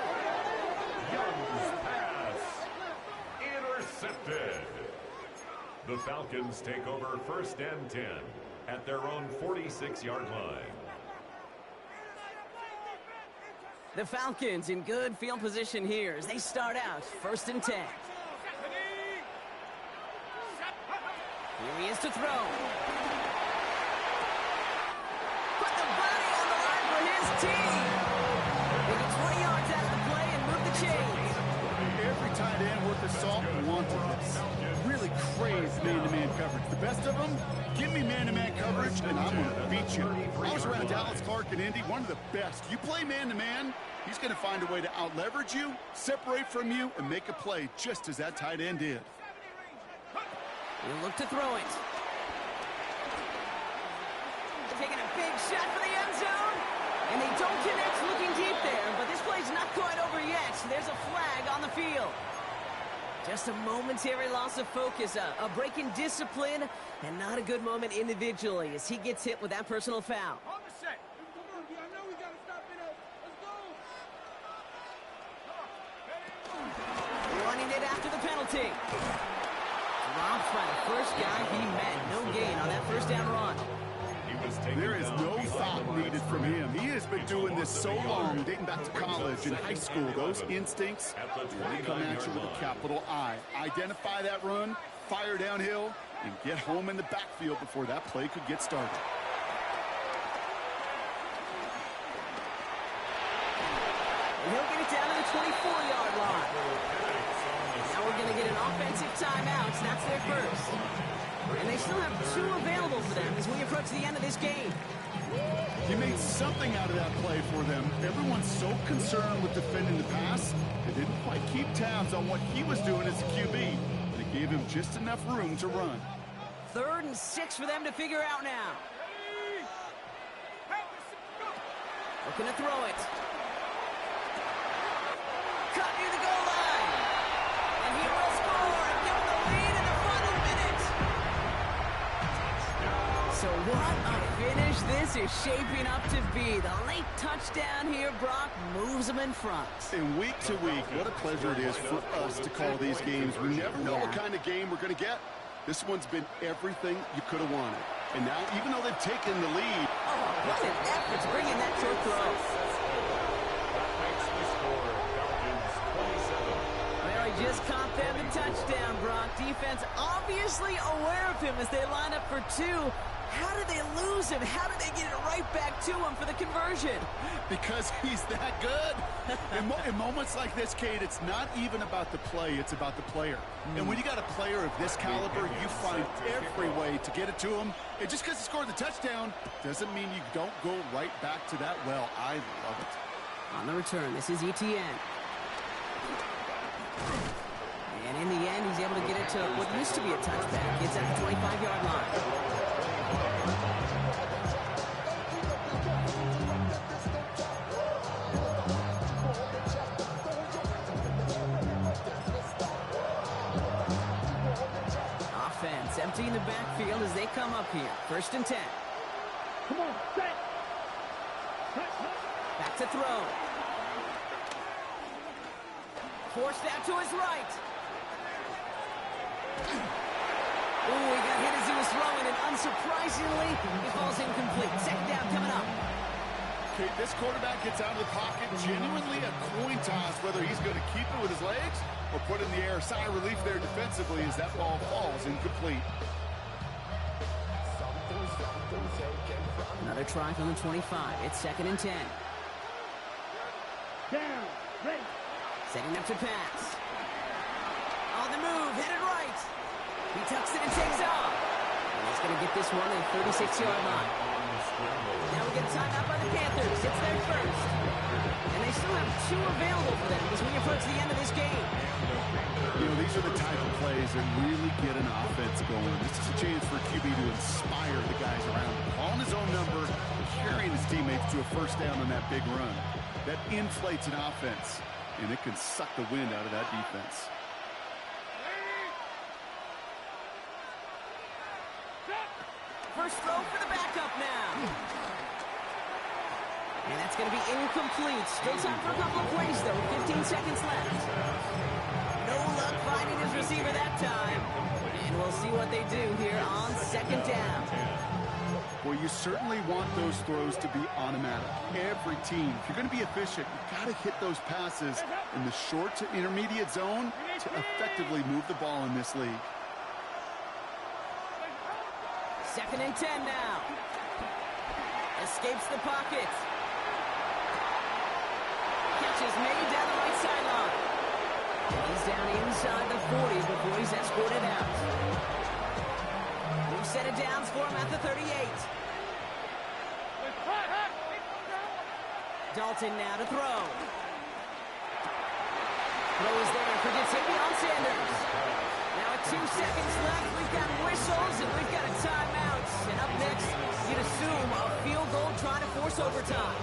Young's pass. Intercepted. The Falcons take over first and 10 at their own 46-yard line. The Falcons in good field position here as they start out first and 10. Here he is to throw. Put the body on the line for his team. They get 20 yards out of the play and move the chains. Every tight end worth his salt wanted this. Really craves man-to-man coverage. The best of them, give me man-to-man coverage, and I'm going to beat you. I was around Dallas Clark and Indy, one of the best. You play man-to-man, he's going to find a way to out-leverage you, separate from you, and make a play just as that tight end did. He'll look to throw it. Taking a big shot for the end zone. And they don't connect looking deep there, but this play's not quite over yet. There's a flag on the field. Just a momentary loss of focus, a break in discipline, and not a good moment individually as he gets hit with that personal foul. On the set. Come on, I know we gotta stop it up. Let's go. Running it after the penalty. Dropped by the first guy he met. No gain on that first down run. There is no thought needed from him. He has been doing this so long, dating back to college and high school. Those instincts, they come at you with a capital I. Identify that run, fire downhill, and get home in the backfield before that play could get started. And he'll get it down to the 24-yard line. Now we're going to get an offensive timeout. That's their first. And they still have 2 available for them as we approach the end of this game. He made something out of that play for them. Everyone's so concerned with defending the pass, they didn't quite keep tabs on what he was doing as a QB. But it gave him just enough room to run. 3rd and 6 for them to figure out now. Looking to throw it. Cut near the goal line. And he will score and give him the lead in the final minute. So what a finish this is shaping up to be. The late touchdown here, Brock, moves them in front. And week to week, what a pleasure it is for us to call these games. We never know what kind of game we're going to get. This one's been everything you could have wanted. And now, even though they've taken the lead. Oh, what an effort to bring in that short throw. That makes the score Falcons 27. Well, he just caught them a touchdown, Brock. Defense obviously aware of him as they line up for 2. How did they lose him? How did they get it right back to him for the conversion? Because he's that good. In moments like this, Kate, it's not even about the play, it's about the player. And when you got a player of this caliber, you find every way to get it to him. And just because he scored the touchdown doesn't mean you don't go right back to that well. I love it. On the return, this is Etienne. And in the end, he's able to get it to what used to be a touchback. It's at the 25-yard line. Offense emptying the backfield as they come up here. 1st and 10. Come on, set. Cut. Back to throw. Forced out to his right. Ooh, he got hit as he was throwing, and unsurprisingly, he falls incomplete. Second down coming up. Okay, this quarterback gets out of the pocket, genuinely a coin toss, whether he's going to keep it with his legs or put it in the air. Sigh of relief there defensively as that ball falls incomplete. Another try from the 25. It's 2nd and 10. Down. Ready. Setting up to pass. On the move, headed right. He tucks it and takes off. And he's going to get this one at the 36-yard line. Now we get timed out by the Panthers. It's their first. And they still have 2 available for them as we approach the end of this game. You know, these are the type of plays that really get an offense going. This is a chance for QB to inspire the guys around him. Calling his own number, carrying his teammates to a first down on that big run. That inflates an offense, and it can suck the wind out of that defense. First throw for the backup now. And that's going to be incomplete. Still time for a couple of plays, though. 15 seconds left. No luck finding his receiver that time. And we'll see what they do here on 2nd down. Well, you certainly want those throws to be automatic. Every team, if you're going to be efficient, you've got to hit those passes in the short to intermediate zone to effectively move the ball in this league. 2nd and 10 now. Escapes the pocket. Catch is made down the right sideline. He's down inside the 40 before he's escorted out. New set of downs for him at the 38. Dalton now to throw. Throw is there for Deion Sanders. Now at 2 seconds left, we've got whistles and we've got a timeout. And up next, you'd assume a field goal trying to force overtime.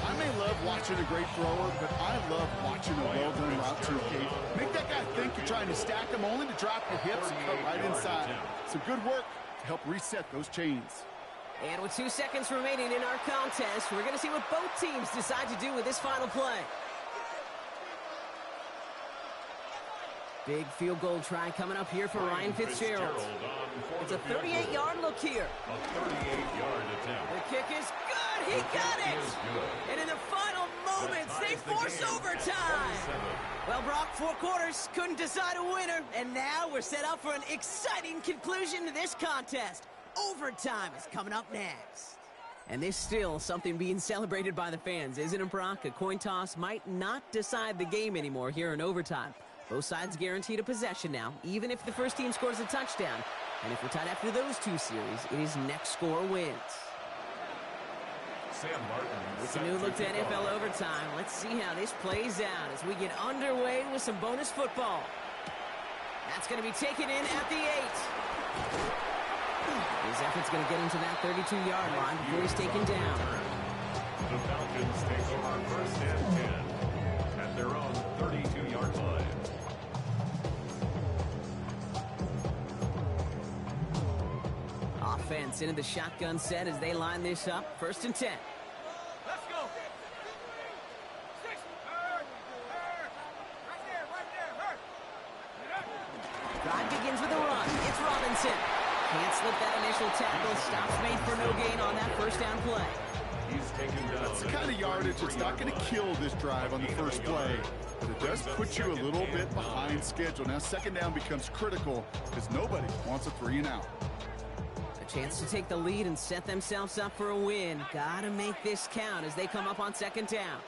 I may love watching a great thrower, but I love watching a well-done route to Kate. Make that guy think you're trying to stack him only to drop your hips and cut right inside. Some good work to help reset those chains. And with 2 seconds remaining in our contest, we're going to see what both teams decide to do with this final play. Big field goal try coming up here for Ryan Fitzgerald. It's a 38-yard look here. A 38-yard attempt. The kick is good. He got it. And in the final moments, they force overtime. Well, Brock, 4 quarters couldn't decide a winner. And now we're set up for an exciting conclusion to this contest. Overtime is coming up next. And there's still something being celebrated by the fans, isn't it, Brock? A coin toss might not decide the game anymore here in overtime. Both sides guaranteed a possession now, even if the first team scores a touchdown. And if we're tied after those 2 series, it is next score wins. Sam Martin. It's a new look to NFL overtime. Let's see how this plays out as we get underway with some bonus football. That's going to be taken in at the 8. His effort's going to get him to that 32-yard line before he's taken down. The Falcons take over 1st and 10 at their own 32-yard line. Offense into the shotgun set as they line this up. 1st and 10. Let's go. 6. Right there. Drive begins with a run. It's Robinson. Can't slip that initial tackle. Stops made for no gain on that 1st down play. He's taken down. That's the kind of yardage that's not going to kill this drive on the first play, but it does put you a little bit behind schedule. Now 2nd down becomes critical because nobody wants a 3 and out. A chance to take the lead and set themselves up for a win. Gotta make this count as they come up on 2nd down.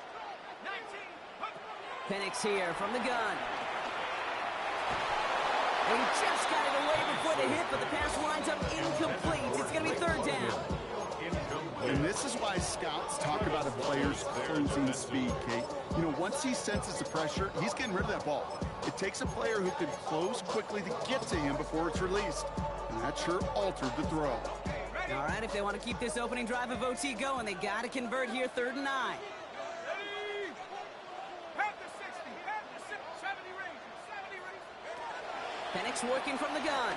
Penix here from the gun. And he just got it away before the hit, but the pass winds up incomplete. It's going to be 3rd down. And this is why scouts talk about a player's closing speed, Kate. You know, once he senses the pressure, he's getting rid of that ball. It takes a player who can close quickly to get to him before it's released. And that sure altered the throw. All right, if they want to keep this opening drive of OT going, they got to convert here 3rd and 9. Penix working from the gun.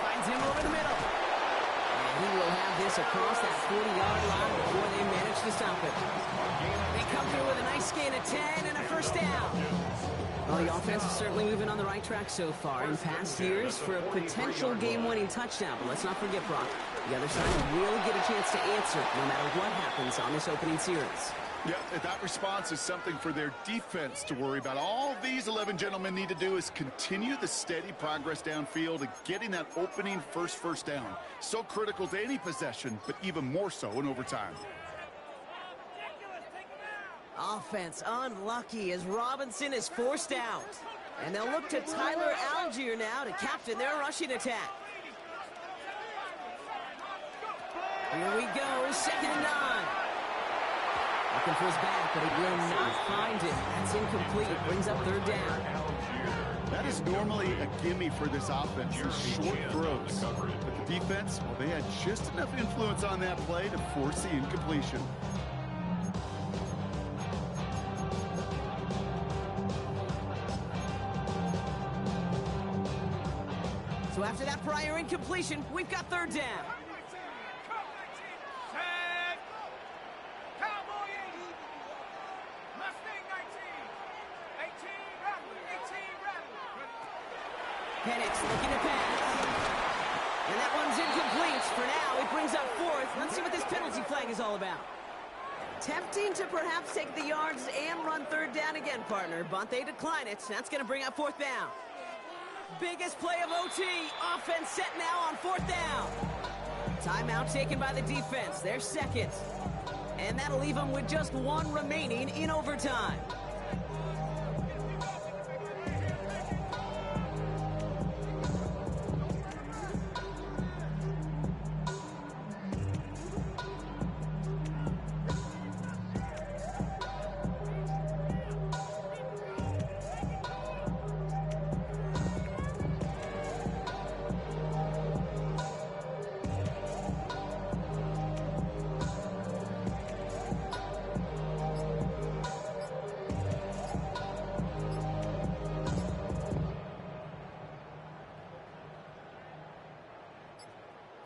Finds him over the middle. And he will have this across that 40-yard line before they manage to stop it. They come through with a nice Nice gain of 10 and a first down. Well, the offense is certainly moving on the right track so far in past years for a potential game-winning touchdown. But let's not forget, Brock, the other side will get a chance to answer no matter what happens on this opening series. Yeah, that response is something for their defense to worry about. All these 11 gentlemen need to do is continue the steady progress downfield and getting that opening first down. So critical to any possession, but even more so in overtime. Offense unlucky as Robinson is forced out. And they'll look to Tyler Algier now to captain their rushing attack. Here we go, 2nd and 9. Looking for his back, but he will not find it. That's incomplete. Brings up 3rd down. That is normally a gimme for this offense, these short throws. But the defense, well, they had just enough influence on that play to force the incompletion. So after that prior incompletion, we've got 3rd down. Penix looking to pass. And that one's incomplete. For now, it brings up 4th. Let's see what this penalty flag is all about. Tempting to perhaps take the yards and run 3rd down again, partner, but they decline it. That's going to bring up 4th down. Biggest play of OT. Offense set now on 4th down. Timeout taken by the defense. They're 2nd. And that'll leave them with just 1 remaining in overtime.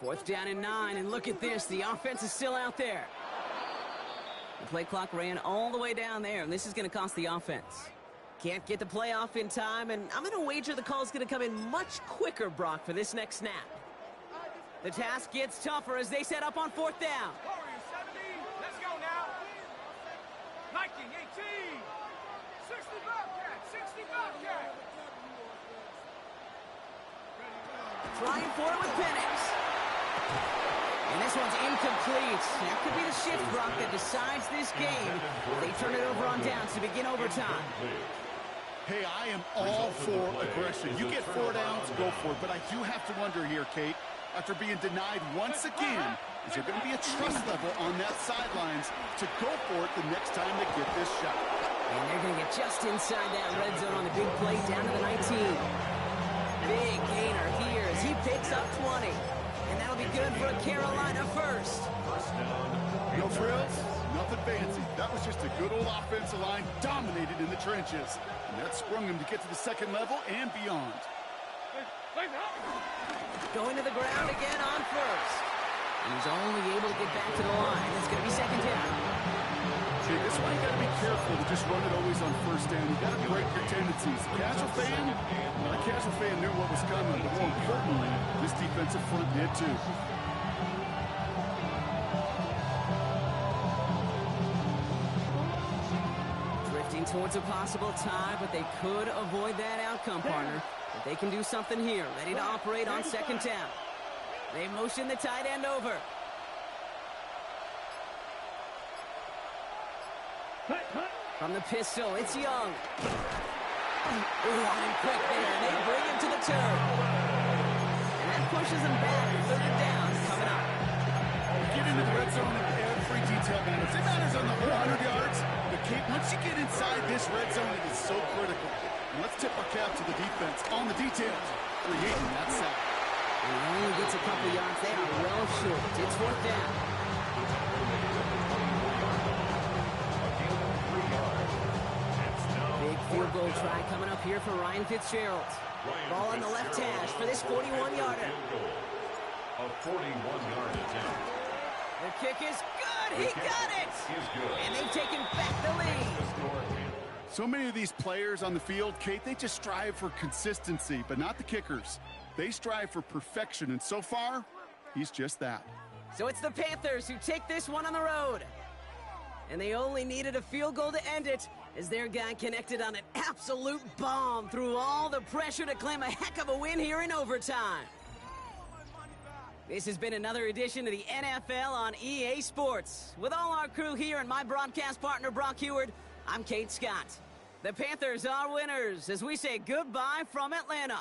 Fourth down and 9, and look at this. The offense is still out there. The play clock ran all the way down there, and this is going to cost the offense. Can't get the play off in time, and I'm going to wager the call is going to come in much quicker, Brock, for this next snap. The task gets tougher as they set up on 4th down. Warriors 70. Let's go now. Viking 18. 60 Bobcat. 60 Bobcat. Trying for it with Penix. And this one's incomplete. That could be the shift, Brock, that decides this game. They turn it over on downs to begin overtime. Hey, I am all for aggression. You get 4 downs, go for it. But I do have to wonder here, Kate, after being denied once again, is there going to be a trust level on that sidelines to go for it the next time they get this shot? And they're going to get just inside that red zone on the big play down to the 19. Big gainer here as he picks up 20. And that'll be good for a Carolina first. No frills, nothing fancy. That was just a good old offensive line dominated in the trenches. And that sprung him to get to the 2nd level and beyond. Going to the ground again on 1st. And he's only able to get back to the line. It's going to be 2nd down. See, this is why you got to be careful to just run it always on 1st down. You got to break your tendencies. Casual fan, a casual fan knew what was coming, but more importantly, this defensive front did too. Drifting towards a possible tie, but they could avoid that outcome, partner. But they can do something here. Ready to operate on 2nd down. They motion the tight end over. From the pistol, it's Young. Long and quick there, and they bring him to the turn. And that pushes him back. 3rd down coming up. Get into the red zone, every detail matters. It matters on the whole 100 yards. But Kate, once you get inside this red zone, it is so critical. And let's tip our cap to the defense on the details, creating that sack. And he only gets a couple yards. They are well short. It's 4th down. Big field goal try coming up here for Ryan Fitzgerald. Ball on the left hash for this 41-yarder. A 41-yard attempt. The kick is good. He got it. And they've taken back the lead. So many of these players on the field, Kate, they just strive for consistency, but not the kickers. They strive for perfection, and so far, he's just that. So it's the Panthers who take this one on the road. And they only needed a field goal to end it, as their guy connected on an absolute bomb through all the pressure to claim a heck of a win here in overtime. This has been another edition of the NFL on EA Sports. With all our crew here and my broadcast partner, Brock Heward, I'm Kate Scott. The Panthers are winners as we say goodbye from Atlanta.